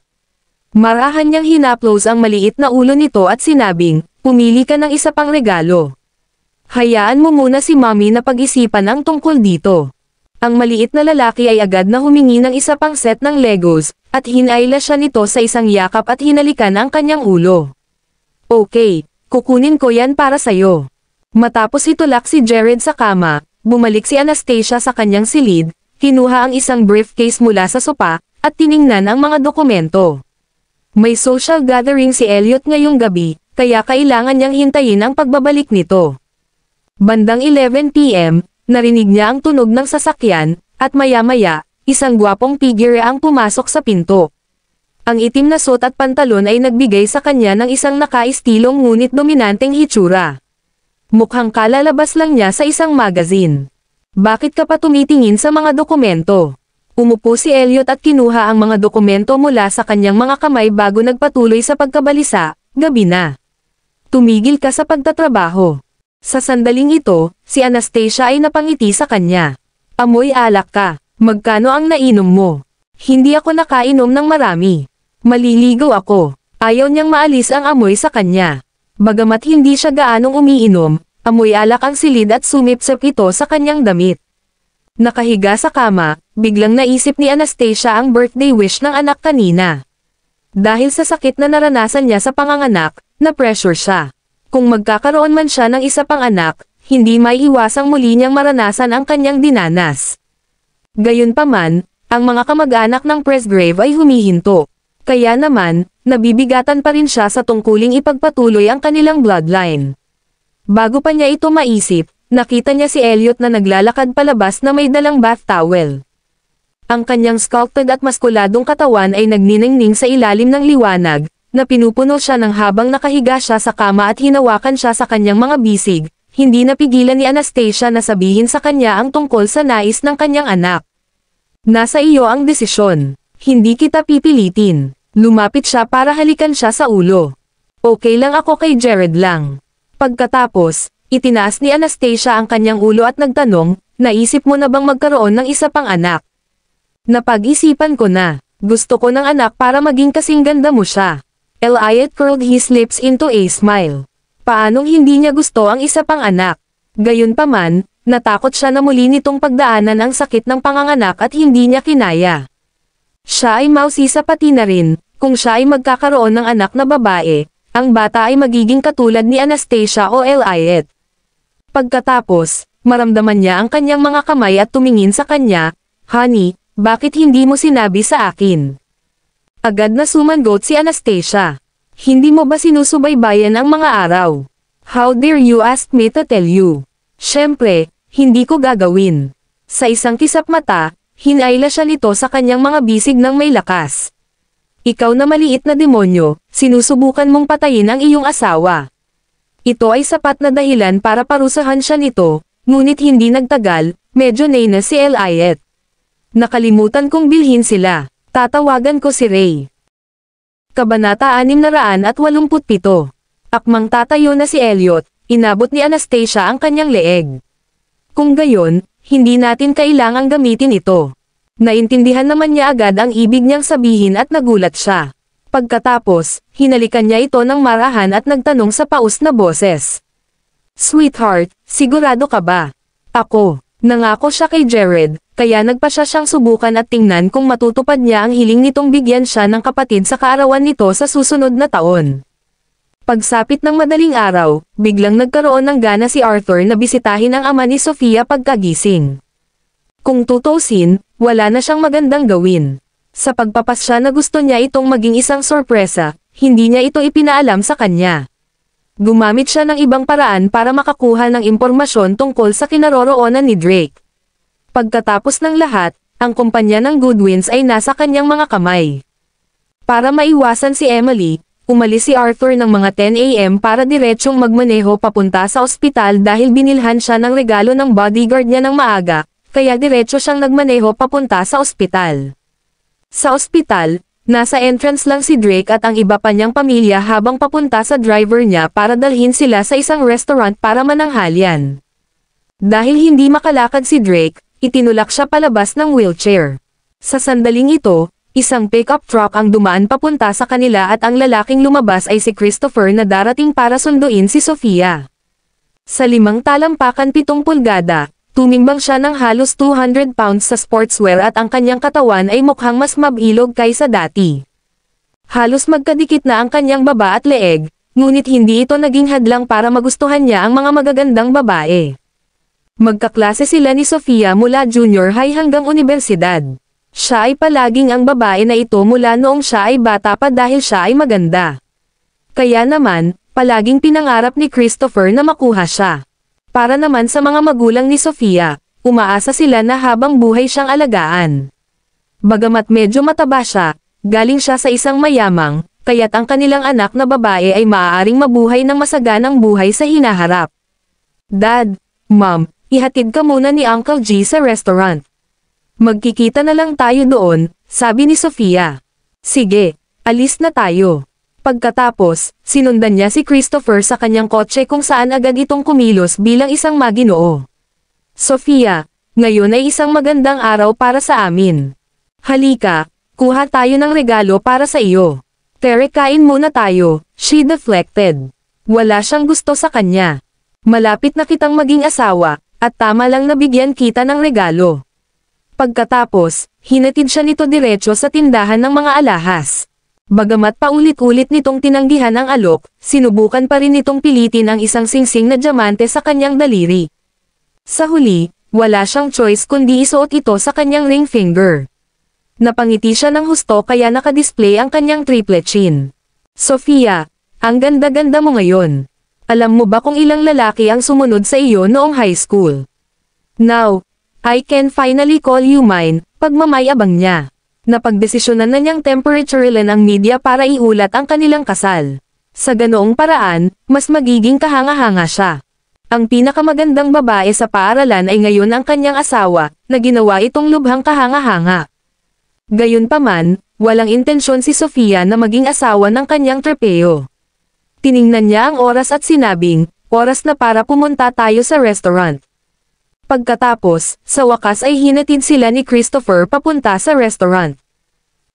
Marahan niyang hinaplos ang maliit na ulo nito at sinabing, "Pumili ka ng isa pang regalo. Hayaan mo muna si Mommy na pag-isipan ang tungkol dito." Ang maliit na lalaki ay agad na humingi ng isa pang set ng Legos, at hinayla siya nito sa isang yakap at hinalikan ang kanyang ulo. Okay, kukunin ko yan para sayo. Matapos itulak si Jared sa kama, bumalik si Anastasia sa kanyang silid, kinuha ang isang briefcase mula sa sopa, at tiningnan ang mga dokumento. May social gathering si Elliot ngayong gabi, kaya kailangan niyang hintayin ang pagbabalik nito. Bandang 11 PM, narinig niya ang tunog ng sasakyan, at maya-maya, isang gwapong figure ang pumasok sa pinto. Ang itim na suot at pantalon ay nagbigay sa kanya ng isang nakaistilong ngunit dominanteng hitsura. Mukhang kalalabas lang niya sa isang magazine. Bakit ka pa tumitingin sa mga dokumento? Umupo si Elliot at kinuha ang mga dokumento mula sa kanyang mga kamay bago nagpatuloy sa pagkabalisa, gabi na. Tumigil ka sa pagtatrabaho. Sa sandaling ito, si Anastasia ay napangiti sa kanya. Amoy alak ka, magkano ang nainom mo? Hindi ako nakainom ng marami. Maliligaw ako. Ayaw niyang maalis ang amoy sa kanya. Bagamat hindi siya gaanong umiinom, amoy alak ang silid at sumipsip ito sa kanyang damit. Nakahiga sa kama, biglang naisip ni Anastasia ang birthday wish ng anak kanina. Dahil sa sakit na naranasan niya sa panganganak, na-pressure siya. Kung magkakaroon man siya ng isa pang anak, hindi maiiwasang muli niyang maranasan ang kanyang dinanas. Gayunpaman, ang mga kamag-anak ng Presgrave ay humihinto. Kaya naman, nabibigatan pa rin siya sa tungkuling ipagpatuloy ang kanilang bloodline. Bago pa niya ito maisip, nakita niya si Elliot na naglalakad palabas na may dalang bath towel. Ang kanyang sculpted at maskuladong katawan ay nagniningning sa ilalim ng liwanag, na pinupuno siya ng habang nakahiga siya sa kama at hinawakan siya sa kanyang mga bisig. Hindi napigilan ni Anastasia na sabihin sa kanya ang tungkol sa nais ng kanyang anak. Nasa iyo ang desisyon. Hindi kita pipilitin. Lumapit siya para halikan siya sa ulo. Okay lang ako kay Jared lang. Pagkatapos, itinaas ni Anastasia ang kanyang ulo at nagtanong, naisip mo na bang magkaroon ng isa pang anak? Napag-isipan ko na. Gusto ko ng anak para maging kasing ganda mo siya. Elliot curled his lips into a smile. Paanong hindi niya gusto ang isa pang anak? Gayunpaman, natakot siya na muli nitong pagdaanan ang sakit ng panganganak at hindi niya kinaya. Siya ay mausisa pati na rin, kung siya ay magkakaroon ng anak na babae, ang bata ay magiging katulad ni Anastasia o Elliot. Pagkatapos, maramdaman niya ang kanyang mga kamay at tumingin sa kanya, Honey, bakit hindi mo sinabi sa akin? Agad na sumagot si Anastasia. Hindi mo ba sinusubaybayan ang mga araw? How dare you ask me to tell you? Siyempre, hindi ko gagawin. Sa isang kisap mata, hinayla siya nito sa kanyang mga bisig ng may lakas. Ikaw na maliit na demonyo, sinusubukan mong patayin ang iyong asawa. Ito ay sapat na dahilan para parusahan siya nito, ngunit hindi nagtagal, medyo na si Elliot. Nakalimutan kong bilhin sila. Tatawagan ko si Ray. Kabanata 687. Akmang tatayo na si Elliot, inabot ni Anastasia ang kanyang leeg. Kung gayon, hindi natin kailangang gamitin ito. Naintindihan naman niya agad ang ibig niyang sabihin at nagulat siya. Pagkatapos, hinalikan niya ito ng marahan at nagtanong sa paus na boses. Sweetheart, sigurado ka ba? Ako. Nangako siya kay Jared, kaya nagpa siya siyang subukan at tingnan kung matutupad niya ang hiling nitong bigyan siya ng kapatid sa kaarawan nito sa susunod na taon. Pagsapit ng madaling araw, biglang nagkaroon ng gana si Arthur na bisitahin ang ama ni Sofia pagkagising. Kung tutusin, wala na siyang magandang gawin. Sa pagpapasya na gusto niya itong maging isang sorpresa, hindi niya ito ipinaalam sa kanya. Gumamit siya ng ibang paraan para makakuha ng impormasyon tungkol sa kinaroroonan ni Drake. Pagkatapos ng lahat, ang kumpanya ng Goodwins ay nasa kanyang mga kamay. Para maiwasan si Emily, umalis si Arthur ng mga 10 AM para diretsyong magmaneho papunta sa ospital dahil binilhan siya ng regalo ng bodyguard niya ng maaga, kaya diretsyo siyang nagmaneho papunta sa ospital. Sa ospital, nasa entrance lang si Drake at ang iba pa niyang pamilya habang papunta sa driver niya para dalhin sila sa isang restaurant para mananghalian. Dahil hindi makalakad si Drake, itinulak siya palabas ng wheelchair. Sa sandaling ito, isang pickup truck ang dumaan papunta sa kanila at ang lalaking lumabas ay si Christopher na darating para sunduin si Sofia. Sa 5 talampakan 7 pulgada, Tumimbang siya ng halos 200 pounds sa sportswear at ang kanyang katawan ay mukhang mas mabilog kaysa dati. Halos magkadikit na ang kanyang baba at leeg, ngunit hindi ito naging hadlang para magustuhan niya ang mga magagandang babae. Magkaklase sila ni Sofia mula junior high hanggang universidad. Siya ay palaging ang babae na ito mula noong siya ay bata pa dahil siya ay maganda. Kaya naman, palaging pinangarap ni Christopher na makuha siya. Para naman sa mga magulang ni Sofia, umaasa sila na habang buhay siyang alagaan. Bagamat medyo mataba siya, galing siya sa isang mayamang, kaya't ang kanilang anak na babae ay maaaring mabuhay ng masaganang buhay sa hinaharap. Dad, Mom, ihatid ka muna ni Uncle G sa restaurant. Magkikita na lang tayo doon, sabi ni Sofia. Sige, alis na tayo. Pagkatapos, sinundan niya si Christopher sa kanyang kotse kung saan agad itong kumilos bilang isang maginoo. Sofia, ngayon ay isang magandang araw para sa amin. Halika, kuha tayo ng regalo para sa iyo. Tere, kain muna tayo, she deflected. Wala siyang gusto sa kanya. Malapit na kitang maging asawa, at tama lang nabigyan kita ng regalo. Pagkatapos, hinatid siya nito diretso sa tindahan ng mga alahas. Bagamat paulit-ulit nitong tinanggihan ang alok, sinubukan pa rin nitong pilitin ang isang singsing na diamante sa kanyang daliri. Sa huli, wala siyang choice kundi isuot ito sa kanyang ring finger. Napangiti siya ng husto kaya nakadisplay ang kanyang triplet chin. Sofia, ang ganda-ganda mo ngayon. Alam mo ba kung ilang lalaki ang sumunod sa iyo noong high school? Now, I can finally call you mine, pagmamayabang niya. Napagdesisyonan na niyang temperaturelan ang media para iulat ang kanilang kasal. Sa ganoong paraan, mas magiging kahanga-hanga siya. Ang pinakamagandang babae sa paaralan ay ngayon ang kanyang asawa, na ginawa itong lubhang kahanga-hanga. Gayunpaman, walang intensyon si Sofia na maging asawa ng kanyang trepeo. Tiningnan niya ang oras at sinabing, oras na para pumunta tayo sa restaurant. Pagkatapos, sa wakas ay hinatid sila ni Christopher papunta sa restaurant.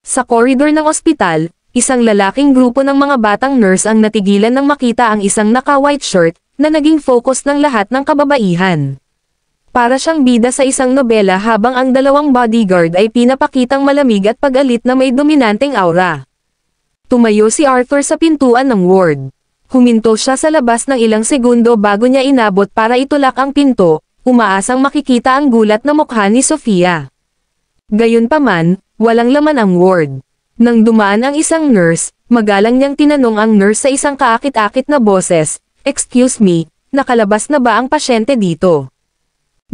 Sa koridor ng ospital, isang lalaking grupo ng mga batang nurse ang natigilan nang makita ang isang naka-white shirt, na naging focus ng lahat ng kababaihan. Para siyang bida sa isang nobela habang ang dalawang bodyguard ay pinapakitang malamig at pag-alit na may dominanteng aura. Tumayo si Arthur sa pintuan ng ward. Huminto siya sa labas ng ilang segundo bago niya inabot para itulak ang pinto, umaasang makikita ang gulat na mukha ni Sofia. Gayunpaman, walang laman ang ward. Nang dumaan ang isang nurse, magalang niyang tinanong ang nurse sa isang kaakit-akit na boses, "Excuse me, nakalabas na ba ang pasyente dito?"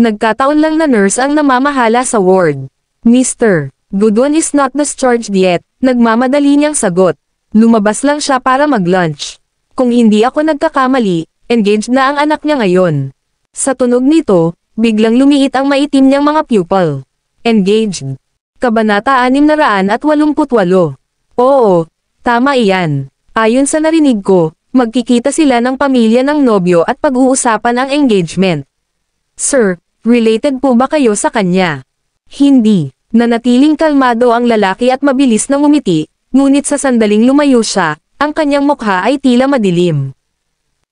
Nagkataon lang na nurse ang namamahala sa ward. "Mr. Goodwin is not discharged yet," nagmamadali niyang sagot. "Lumabas lang siya para mag-lunch. Kung hindi ako nagkakamali, engaged na ang anak niya ngayon." Sa tunog nito, biglang lumiit ang maitim niyang mga pupil. Engaged. Kabanata 688. Oo, tama iyan. Ayon sa narinig ko, magkikita sila ng pamilya ng nobyo at pag-uusapan ang engagement. Sir, related po ba kayo sa kanya? Hindi. Nanatiling kalmado ang lalaki at mabilis na ngumiti, ngunit sa sandaling lumayo siya, ang kanyang mukha ay tila madilim.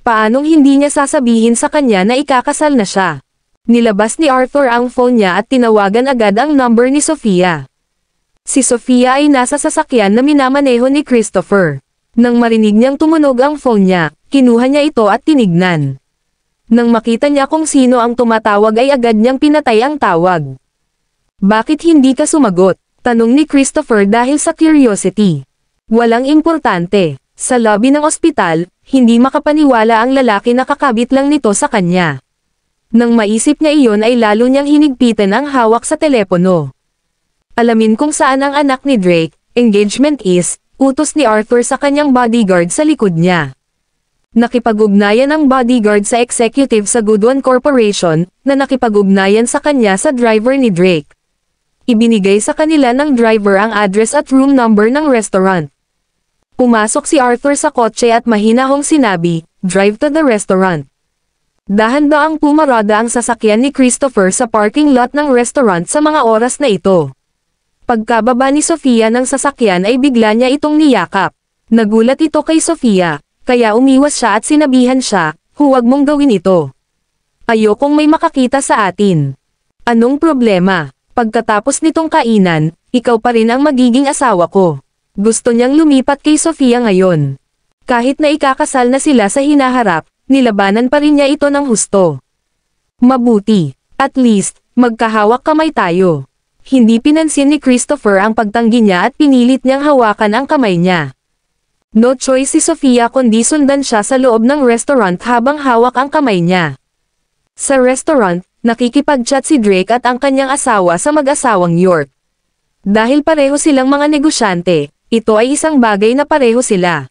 Paanong hindi niya sasabihin sa kanya na ikakasal na siya? Nilabas ni Arthur ang phone niya at tinawagan agad ang number ni Sofia. Si Sofia ay nasa sasakyan na minamaneho ni Christopher. Nang marinig niyang tumunog ang phone niya, kinuha niya ito at tinignan. Nang makita niya kung sino ang tumatawag ay agad niyang pinatay ang tawag. "Bakit hindi ka sumagot?" tanong ni Christopher dahil sa curiosity. "Walang importante." Sa lobby ng ospital, hindi makapaniwala ang lalaki na kakabit lang nito sa kanya. Nang maisip niya iyon ay lalo niyang hinigpitan ang hawak sa telepono. Alamin kung saan ang anak ni Drake, engagement is, utos ni Arthur sa kanyang bodyguard sa likod niya. Nakipag-ugnayan ang bodyguard sa executive sa Goodwin Corporation, na nakipag-ugnayan sa kanya sa driver ni Drake. Ibinigay sa kanila ng driver ang address at room number ng restaurant. Pumasok si Arthur sa kotse at mahinahong sinabi, "Drive to the restaurant." Dahan-daang pumarada ang sasakyan ni Christopher sa parking lot ng restaurant sa mga oras na ito. Pagkababa ni Sofia ng sasakyan ay bigla niya itong niyakap. Nagulat ito kay Sofia, kaya umiwas siya at sinabihan siya, "Huwag mong gawin ito." Ayokong may makakita sa atin. Anong problema? Pagkatapos nitong kainan, ikaw pa rin ang magiging asawa ko. Gusto niyang lumipat kay Sofia ngayon. Kahit na ikakasal na sila sa hinaharap, nilabanan pa rin niya ito ng husto. Mabuti. At least, magkahawak kamay tayo. Hindi pinansin ni Christopher ang pagtanggi niya at pinilit niyang hawakan ang kamay niya. No choice si Sofia kundi sundan siya sa loob ng restaurant habang hawak ang kamay niya. Sa restaurant, nakikipag-chat si Drake at ang kanyang asawa sa mag-asawang York. Dahil pareho silang mga negosyante, ito ay isang bagay na pareho sila.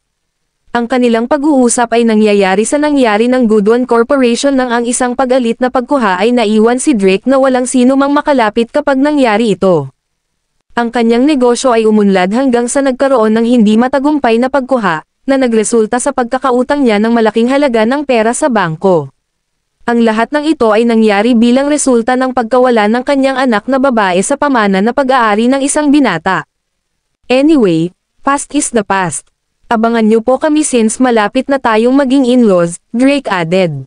Ang kanilang pag-uusap ay nangyayari sa nangyari ng Goodone Corporation nang ang isang pag-alit na pagkuha ay naiwan si Drake na walang sino mang makalapit kapag nangyari ito. Ang kanyang negosyo ay umunlad hanggang sa nagkaroon ng hindi matagumpay na pagkuha, na nagresulta sa pagkakautang niya ng malaking halaga ng pera sa bangko. Ang lahat ng ito ay nangyari bilang resulta ng pagkawala ng kanyang anak na babae sa pamana na pag-aari ng isang binata. Anyway, past is the past. Abangan niyo po kami since malapit na tayong maging in-laws, Drake added.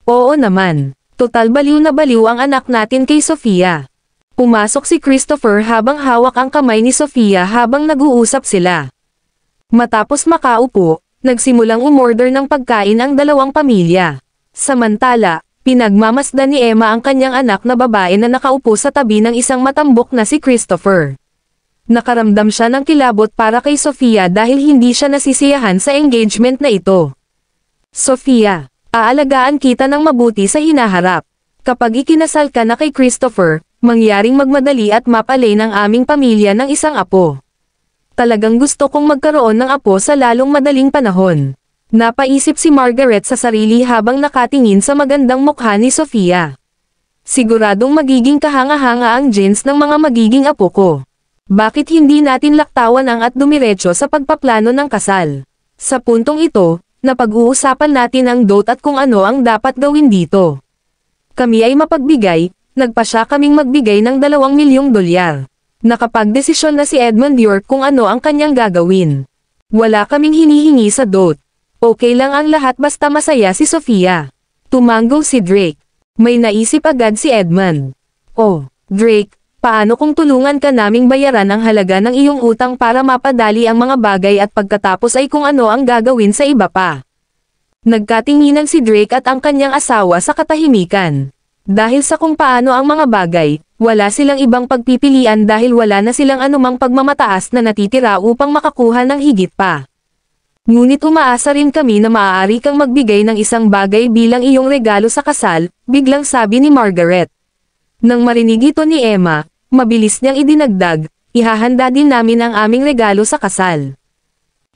Oo naman, total baliw na baliw ang anak natin kay Sofia. Pumasok si Christopher habang hawak ang kamay ni Sofia habang nag-uusap sila. Matapos makaupo, nagsimulang umorder ng pagkain ang dalawang pamilya. Samantala, pinagmamasdan ni Emma ang kanyang anak na babae na nakaupo sa tabi ng isang matambok na si Christopher. Nakaramdam siya ng kilabot para kay Sofia dahil hindi siya nasisiyahan sa engagement na ito. Sofia, aalagaan kita ng mabuti sa hinaharap. Kapag ikinasal ka na kay Christopher, mangyaring magmadali at mapalay ng aming pamilya ng isang apo. Talagang gusto kong magkaroon ng apo sa lalong madaling panahon. Napaisip si Margaret sa sarili habang nakatingin sa magandang mukha ni Sofia. Siguradong magiging kahanga-hanga ang genes ng mga magiging apo ko. Bakit hindi natin laktawan ang at dumiretso sa pagpaplano ng kasal? Sa puntong ito, napag-uusapan natin ang dot at kung ano ang dapat gawin dito. Kami ay mapagbigay, nagpasya kaming magbigay ng $2 milyong. Nakapagdesisyon na si Edmund York kung ano ang kanyang gagawin. Wala kaming hinihingi sa dot. Okay lang ang lahat basta masaya si Sofia. Tumango si Drake. May naisip agad si Edmund. Oh, Drake. Paano kung tulungan ka naming bayaran ang halaga ng iyong utang para mapadali ang mga bagay at pagkatapos ay kung ano ang gagawin sa iba pa? Nagkatinginan si Drake at ang kanyang asawa sa katahimikan. Dahil sa kung paano ang mga bagay, wala silang ibang pagpipilian dahil wala na silang anumang pagmamataas na natitira upang makakuha ng higit pa. Ngunit umaasa rin kami na maaari kang magbigay ng isang bagay bilang iyong regalo sa kasal, biglang sabi ni Margaret. Nang marinig ito ni Emma, mabilis niyang idinagdag, ihahanda din namin ang aming regalo sa kasal.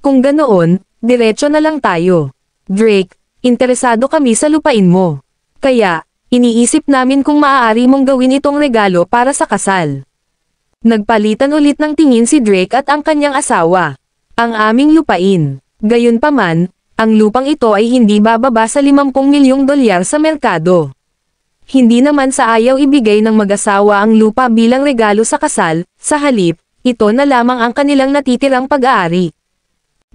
Kung ganoon, diretso na lang tayo. Drake, interesado kami sa lupain mo. Kaya, iniisip namin kung maaari mong gawin itong regalo para sa kasal. Nagpalitan ulit ng tingin si Drake at ang kanyang asawa. Ang aming lupain. Gayunpaman, ang lupang ito ay hindi bababa sa $50 milyong sa merkado. Hindi naman sa ayaw ibigay ng mag-asawa ang lupa bilang regalo sa kasal, sa halip, ito na lamang ang kanilang natitirang pag-aari.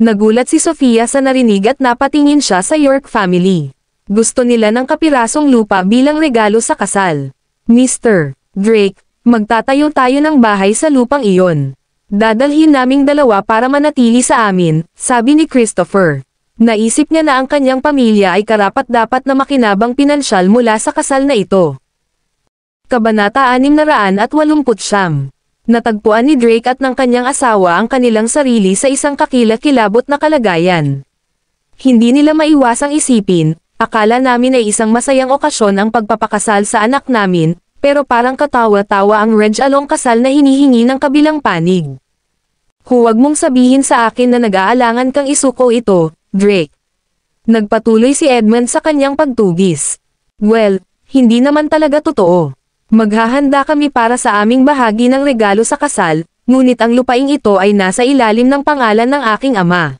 Nagulat si Sofia sa narinig at napatingin siya sa York family. Gusto nila ng kapirasong lupa bilang regalo sa kasal. Mr. Drake, magtatayo tayo ng bahay sa lupang iyon. Dadalhin naming 2 para manatili sa amin, sabi ni Christopher. Naisip niya na ang kanyang pamilya ay karapat-dapat na makinabang pinansyal mula sa kasal na ito. Kabanata 689. Natagpuan ni Drake at ng kanyang asawa ang kanilang sarili sa isang kakilakilabot na kalagayan. Hindi nila maiwasang isipin, akala namin ay isang masayang okasyon ang pagpapakasal sa anak namin, pero parang katawa-tawa ang reg-along kasal na hinihingi ng kabilang panig. Huwag mong sabihin sa akin na nag-aalangan kang isuko ito, Drake. Nagpatuloy si Edmund sa kanyang pagtugis. Well, hindi naman talaga totoo. Maghahanda kami para sa aming bahagi ng regalo sa kasal, ngunit ang lupaing ito ay nasa ilalim ng pangalan ng aking ama.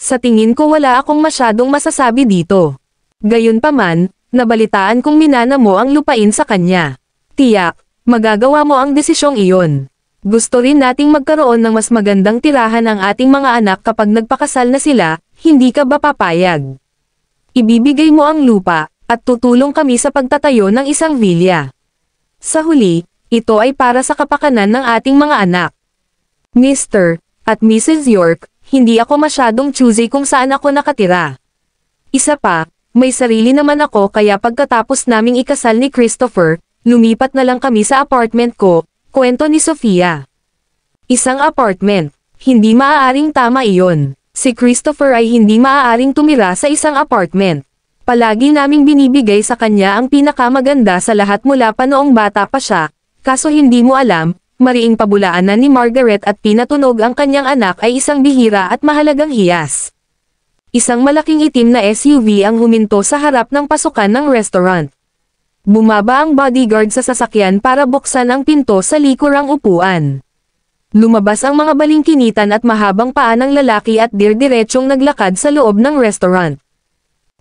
Sa tingin ko wala akong masyadong masasabi dito. Gayunpaman, nabalitaan kong minana mo ang lupain sa kanya. Tiyak, magagawa mo ang desisyong iyon. Gusto rin nating magkaroon ng mas magandang tirahan ang ating mga anak kapag nagpakasal na sila, hindi ka ba papayag? Ibibigay mo ang lupa, at tutulong kami sa pagtatayo ng isang villa. Sa huli, ito ay para sa kapakanan ng ating mga anak. Mr. at Mrs. York, hindi ako masyadong choosy kung saan ako nakatira. Isa pa, may sarili naman ako kaya pagkatapos naming ikasal ni Christopher, lumipat na lang kami sa apartment ko, kwento ni Sofia. Isang apartment, hindi maaaring tama iyon. Si Christopher ay hindi maaaring tumira sa isang apartment. Palagi naming binibigay sa kanya ang pinakamaganda sa lahat mula pa noong bata pa siya, kaso hindi mo alam, mariing pabulaanan ni Margaret at pinatunog ang kanyang anak ay isang bihira at mahalagang hiyas. Isang malaking itim na SUV ang huminto sa harap ng pasukan ng restaurant. Bumaba ang bodyguard sa sasakyan para buksan ang pinto sa likurang upuan. Lumabas ang mga balingkinitan at mahabang paa ng lalaki at dirdiretsong naglakad sa loob ng restaurant.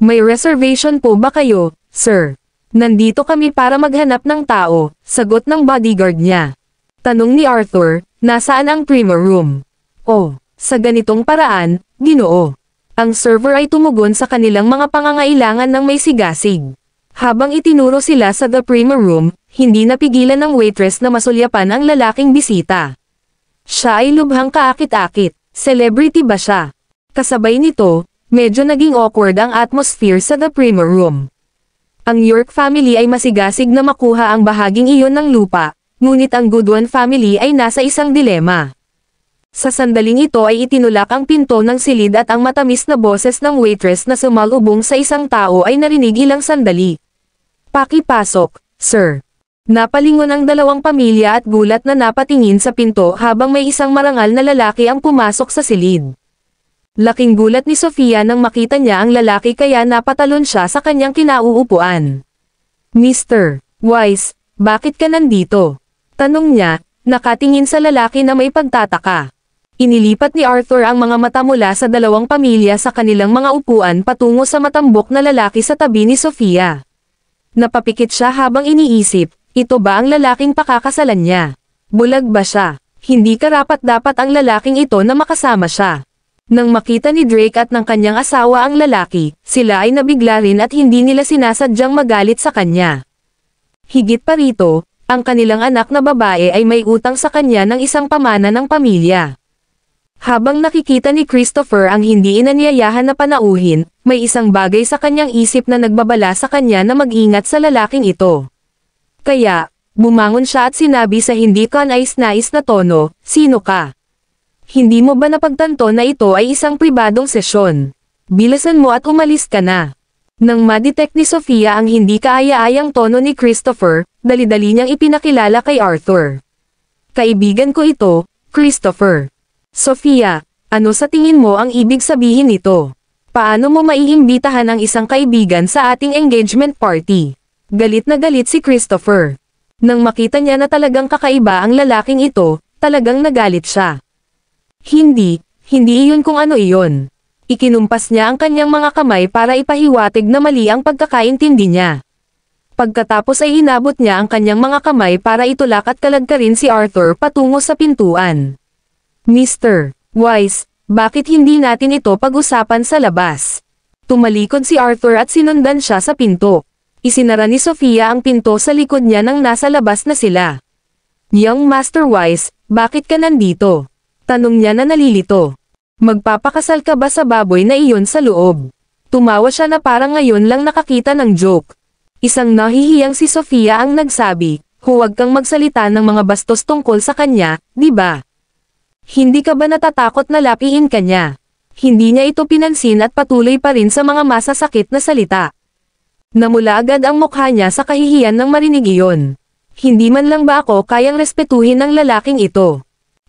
May reservation po ba kayo, sir? Nandito kami para maghanap ng tao, sagot ng bodyguard niya. Tanong ni Arthur, nasaan ang premier room? Oh, sa ganitong paraan, Ginoo. Ang server ay tumugon sa kanilang mga pangangailangan ng may sigasig. Habang itinuro sila sa the premier room, hindi napigilan ng waitress na masulyapan ang lalaking bisita. Siya ay lubhang kaakit-akit. Celebrity ba siya? Kasabay nito, medyo naging awkward ang atmosphere sa the premier room. Ang York family ay masigasig na makuha ang bahaging iyon ng lupa, ngunit ang Goodwin family ay nasa isang dilema. Sa sandaling ito ay itinulak ang pinto ng silid at ang matamis na boses ng waitress na sumalubong sa isang tao ay narinig ilang sandali. Pakipasok, sir. Napalingon ang dalawang pamilya at gulat na napatingin sa pinto habang may isang marangal na lalaki ang pumasok sa silid. Laking gulat ni Sofia nang makita niya ang lalaki kaya napatalon siya sa kanyang kinauupuan. Mr. Wise, bakit ka nandito? Tanong niya, nakatingin sa lalaki na may pagtataka. Inilipat ni Arthur ang mga mata mula sa dalawang pamilya sa kanilang mga upuan patungo sa matambok na lalaki sa tabi ni Sofia. Napapikit siya habang iniisip, ito ba ang lalaking pakakasalan niya? Bulag ba siya? Hindi karapat-dapat ang lalaking ito na makasama siya. Nang makita ni Drake at ng kanyang asawa ang lalaki, sila ay nabigla rin at hindi nila sinasadyang magalit sa kanya. Higit pa rito, ang kanilang anak na babae ay may utang sa kanya ng isang pamana ng pamilya. Habang nakikita ni Christopher ang hindi inanyayahan na panauhin, may isang bagay sa kanyang isip na nagbabala sa kanya na mag-ingat sa lalaking ito. Kaya, bumangon siya at sinabi sa hindi kanais-nais na tono, sino ka? Hindi mo ba napagtanto na ito ay isang pribadong sesyon? Bilisan mo at umalis ka na. Nang madetect ni Sofia ang hindi kaaya-ayang tono ni Christopher, dali-dali niyang ipinakilala kay Arthur. Kaibigan ko ito, Christopher. Sofia, ano sa tingin mo ang ibig sabihin nito? Paano mo maiimbitahan ang isang kaibigan sa ating engagement party? Galit na galit si Christopher. Nang makita niya na talagang kakaiba ang lalaking ito, talagang nagalit siya. Hindi iyon kung ano iyon. Ikinumpas niya ang kanyang mga kamay para ipahiwatig na mali ang pagkakaintindi niya. Pagkatapos ay inabot niya ang kanyang mga kamay para itulak at kalagkarin si Arthur patungo sa pintuan. Mr. Wise, bakit hindi natin ito pag-usapan sa labas? Tumalikod si Arthur at sinundan siya sa pinto. Isinara ni Sofia ang pinto sa likod niya nang nasa labas na sila. Young Master Wise, bakit ka nandito? Tanong niya na nalilito. Magpapakasal ka ba sa baboy na iyon sa loob? Tumawa siya na parang ngayon lang nakakita ng joke. Isang nahihiyang si Sofia ang nagsabi, huwag kang magsalita ng mga bastos tungkol sa kanya, di ba? Hindi ka ba natatakot na lapiin ka niya? Hindi niya ito pinansin at patuloy pa rin sa mga masasakit na salita. Namula agad ang mukha niya sa kahihiyan nang marinig iyon. Hindi man lang ba ako kayang respetuhin ng lalaking ito?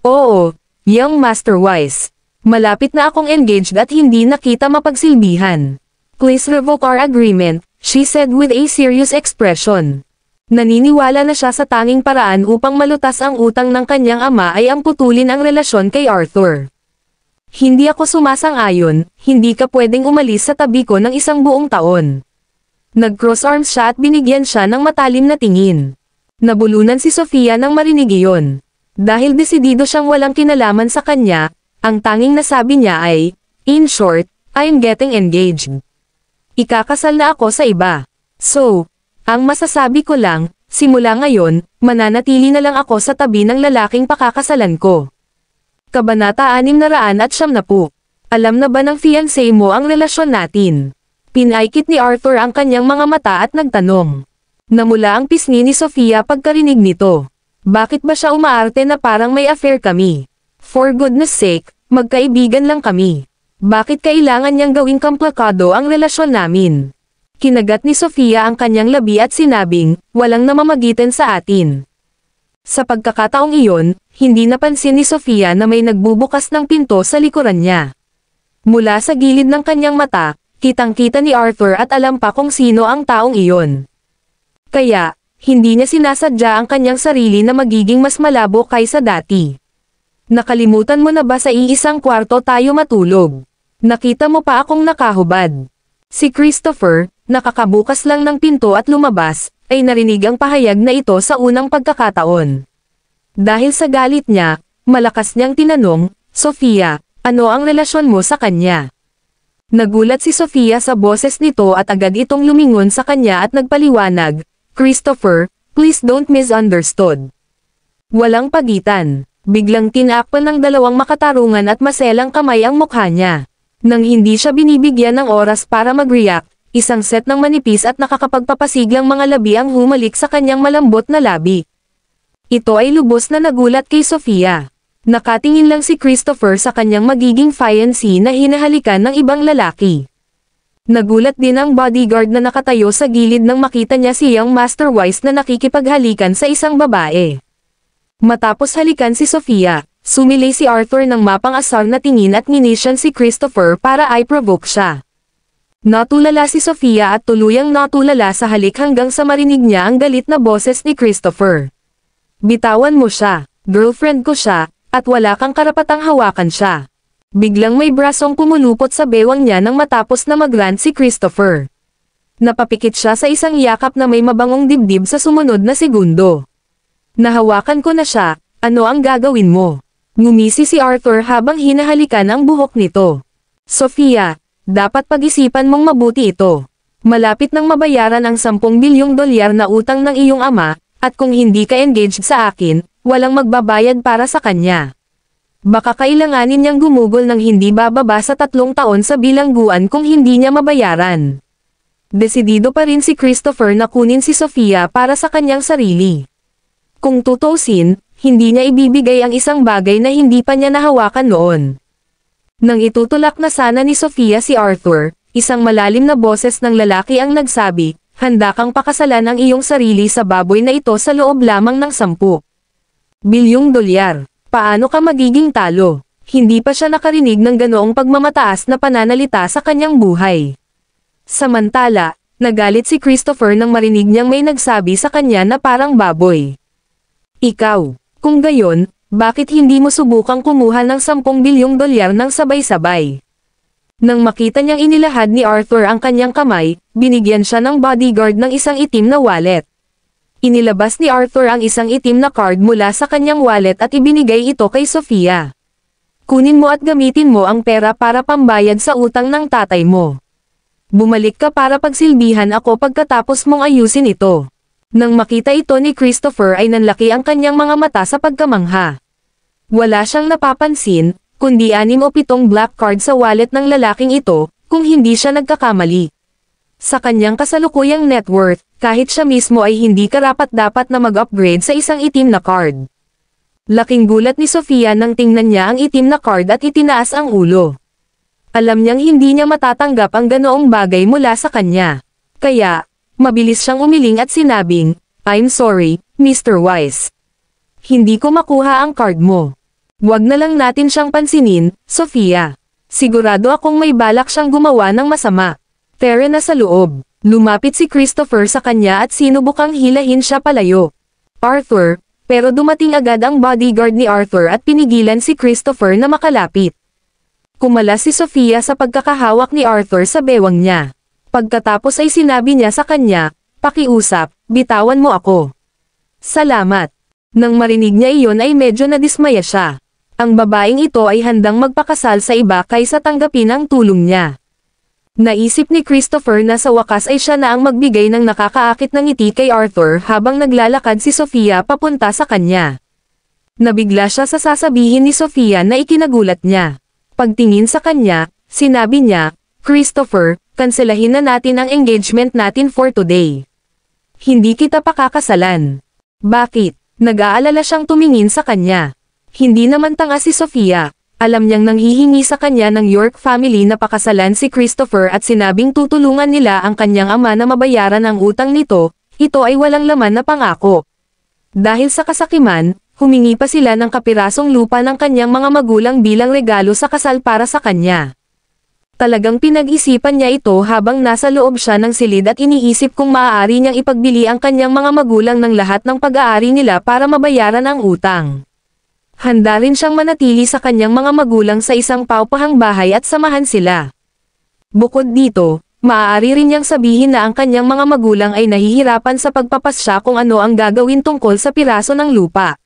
Oo, Young Master Wise. Malapit na akong engaged at hindi na kita mapagsilbihan. Please revoke our agreement, she said with a serious expression. Naniniwala na siya sa tanging paraan upang malutas ang utang ng kanyang ama ay ang putulin ang relasyon kay Arthur. Hindi ako sumasang-ayon, hindi ka pwedeng umalis sa tabi ko ng isang buong taon. Nag-cross arms siya at binigyan siya ng matalim na tingin. Nabulunan si Sofia nang marinig iyon. Dahil desidido siyang walang kinalaman sa kanya, ang tanging nasabi niya ay, in short, I'm getting engaged. Ikakasal na ako sa iba. So, ang masasabi ko lang, simula ngayon, mananatili na lang ako sa tabi ng lalaking pakakasalan ko. Kabanata 690. Alam na ba ng fiancé mo ang relasyon natin? Pinaikit ni Arthur ang kanyang mga mata at nagtanong. Namula ang pisngi ni Sofia pagkarinig nito. Bakit ba siya umaarte na parang may affair kami? For goodness sake, magkaibigan lang kami. Bakit kailangan niyang gawing komplikado ang relasyon namin? Kinagat ni Sofia ang kanyang labi at sinabing, walang namamagitan sa atin. Sa pagkakataong iyon, hindi napansin ni Sofia na may nagbubukas ng pinto sa likuran niya. Mula sa gilid ng kanyang mata, kitang-kita ni Arthur at alam pa kung sino ang taong iyon. Kaya, hindi niya sinasadya ang kanyang sarili na magiging mas malabo kaysa dati. Nakalimutan mo na ba sa iisang kwarto tayo matulog? Nakita mo pa akong nakahubad. Si Christopher, nakakabukas lang ng pinto at lumabas, ay narinig ang pahayag na ito sa unang pagkakataon. Dahil sa galit niya, malakas niyang tinanong, Sofia, ano ang relasyon mo sa kanya? Nagulat si Sofia sa boses nito at agad itong lumingon sa kanya at nagpaliwanag, Christopher, please don't misunderstood. Walang pagitan. Biglang tinakpan ng dalawang makatarungan at maselang kamay ang mukha niya. Nang hindi siya binibigyan ng oras para mag-react, isang set ng manipis at nakakapagpapasiglang mga labi ang humalik sa kanyang malambot na labi. Ito ay lubos na nagulat kay Sofia. Nakatingin lang si Christopher sa kanyang magiging fiancé na hinahalikan ng ibang lalaki. Nagulat din ang bodyguard na nakatayo sa gilid nang makita niya si Young Master Wise na nakikipaghalikan sa isang babae. Matapos halikan si Sofia, sumilay si Arthur ng mapang-asar na tingin at minisyon si Christopher para i-provoke siya. Natulala si Sofia at tuluyang natulala sa halik hanggang sa marinig niya ang galit na boses ni Christopher. Bitawan mo siya, girlfriend ko siya, at wala kang karapatang hawakan siya. Biglang may brasong pumulupot sa bewang niya nang matapos na mag-rant si Christopher. Napapikit siya sa isang yakap na may mabangong dibdib sa sumunod na segundo. Nahawakan ko na siya, ano ang gagawin mo? Ngumisi si Arthur habang hinahalikan ang buhok nito. Sofia, dapat pag-isipan mong mabuti ito. Malapit nang mabayaran ang 10 bilyong dolyar na utang ng iyong ama, at kung hindi ka engaged sa akin, walang magbabayad para sa kanya. Baka kailanganin niyang gumugol ng hindi bababa sa 3 taon sa bilangguan kung hindi niya mabayaran. Desidido pa rin si Christopher na kunin si Sofia para sa kanyang sarili. Kung tutusin, hindi niya ibibigay ang isang bagay na hindi pa niya nahawakan noon. Nang itutulak na sana ni Sofia si Arthur, isang malalim na boses ng lalaki ang nagsabi, handa kang pakasalan ang iyong sarili sa baboy na ito sa loob lamang ng 10 bilyong dolyar. Paano ka magiging talo? Hindi pa siya nakarinig ng ganoong pagmamataas na pananalita sa kanyang buhay. Samantala, nagalit si Christopher nang marinig niyang may nagsabi sa kanya na parang baboy. Ikaw, kung gayon, bakit hindi mo subukang kumuha ng 10 bilyong dolyar ng sabay-sabay? Nang makita niyang inilahad ni Arthur ang kanyang kamay, binigyan siya ng bodyguard ng isang itim na wallet. Inilabas ni Arthur ang isang itim na card mula sa kanyang wallet at ibinigay ito kay Sofia. Kunin mo at gamitin mo ang pera para pambayad sa utang ng tatay mo. Bumalik ka para pagsilbihan ako pagkatapos mong ayusin ito. Nang makita ito ni Christopher ay nanlaki ang kanyang mga mata sa pagkamangha. Wala siyang napapansin, kundi 6 o 7 black card sa wallet ng lalaking ito, kung hindi siya nagkakamali. Sa kanyang kasalukuyang net worth, kahit siya mismo ay hindi karapat-dapat na mag-upgrade sa isang itim na card. Laking gulat ni Sofia nang tingnan niya ang itim na card at itinaas ang ulo. Alam niyang hindi niya matatanggap ang ganoong bagay mula sa kanya. Kaya, mabilis siyang umiling at sinabing, I'm sorry, Mr. Wise. Hindi ko makuha ang card mo. Huwag na lang natin siyang pansinin, Sofia. Sigurado akong may balak siyang gumawa ng masama. Tara na sa loob. Lumapit si Christopher sa kanya at sinubukang hilahin siya palayo. Arthur, pero dumating agad ang bodyguard ni Arthur at pinigilan si Christopher na makalapit. Kumalas si Sofia sa pagkakahawak ni Arthur sa bewang niya. Pagkatapos ay sinabi niya sa kanya, pakiusap, bitawan mo ako. Salamat. Nang marinig niya iyon ay medyo nadismaya siya. Ang babaeng ito ay handang magpakasal sa iba kaysa tanggapin ang tulong niya. Naisip ni Christopher na sa wakas ay siya na ang magbigay ng nakakaakit ng ngiti kay Arthur habang naglalakad si Sofia papunta sa kanya. Nabigla siya sa sasabihin ni Sofia na ikinagulat niya. Pagtingin sa kanya, sinabi niya, "Christopher, kanselahin na natin ang engagement natin for today. Hindi kita pakakasalan." "Bakit?" Nag-aalala siyang tumingin sa kanya. Hindi naman tanga si Sofia. Alam niyang nanghihingi sa kanya ng York family na pakasalan si Christopher at sinabing tutulungan nila ang kanyang ama na mabayaran ang utang nito, ito ay walang laman na pangako. Dahil sa kasakiman, humingi pa sila ng kapirasong lupa ng kanyang mga magulang bilang regalo sa kasal para sa kanya. Talagang pinag-isipan niya ito habang nasa loob siya ng silid at iniisip kung maaari niyang ipagbili ang kanyang mga magulang ng lahat ng pag-aari nila para mabayaran ang utang. Handa rin siyang manatili sa kanyang mga magulang sa isang paupahang bahay at samahan sila. Bukod dito, maaari rin niyang sabihin na ang kanyang mga magulang ay nahihirapan sa pagpapasya kung ano ang gagawin tungkol sa piraso ng lupa.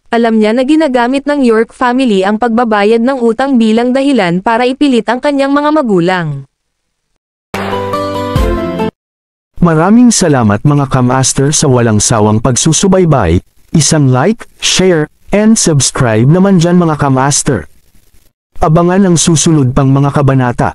Alam niya na ginagamit ng York family ang pagbabayad ng utang bilang dahilan para ipilit ang kanyang mga magulang. Maraming salamat mga kamaster sa walang sawang pagsusubaybay, isang like, share, and subscribe naman dyan mga kamaster. Abangan ang susunod pang mga kabanata.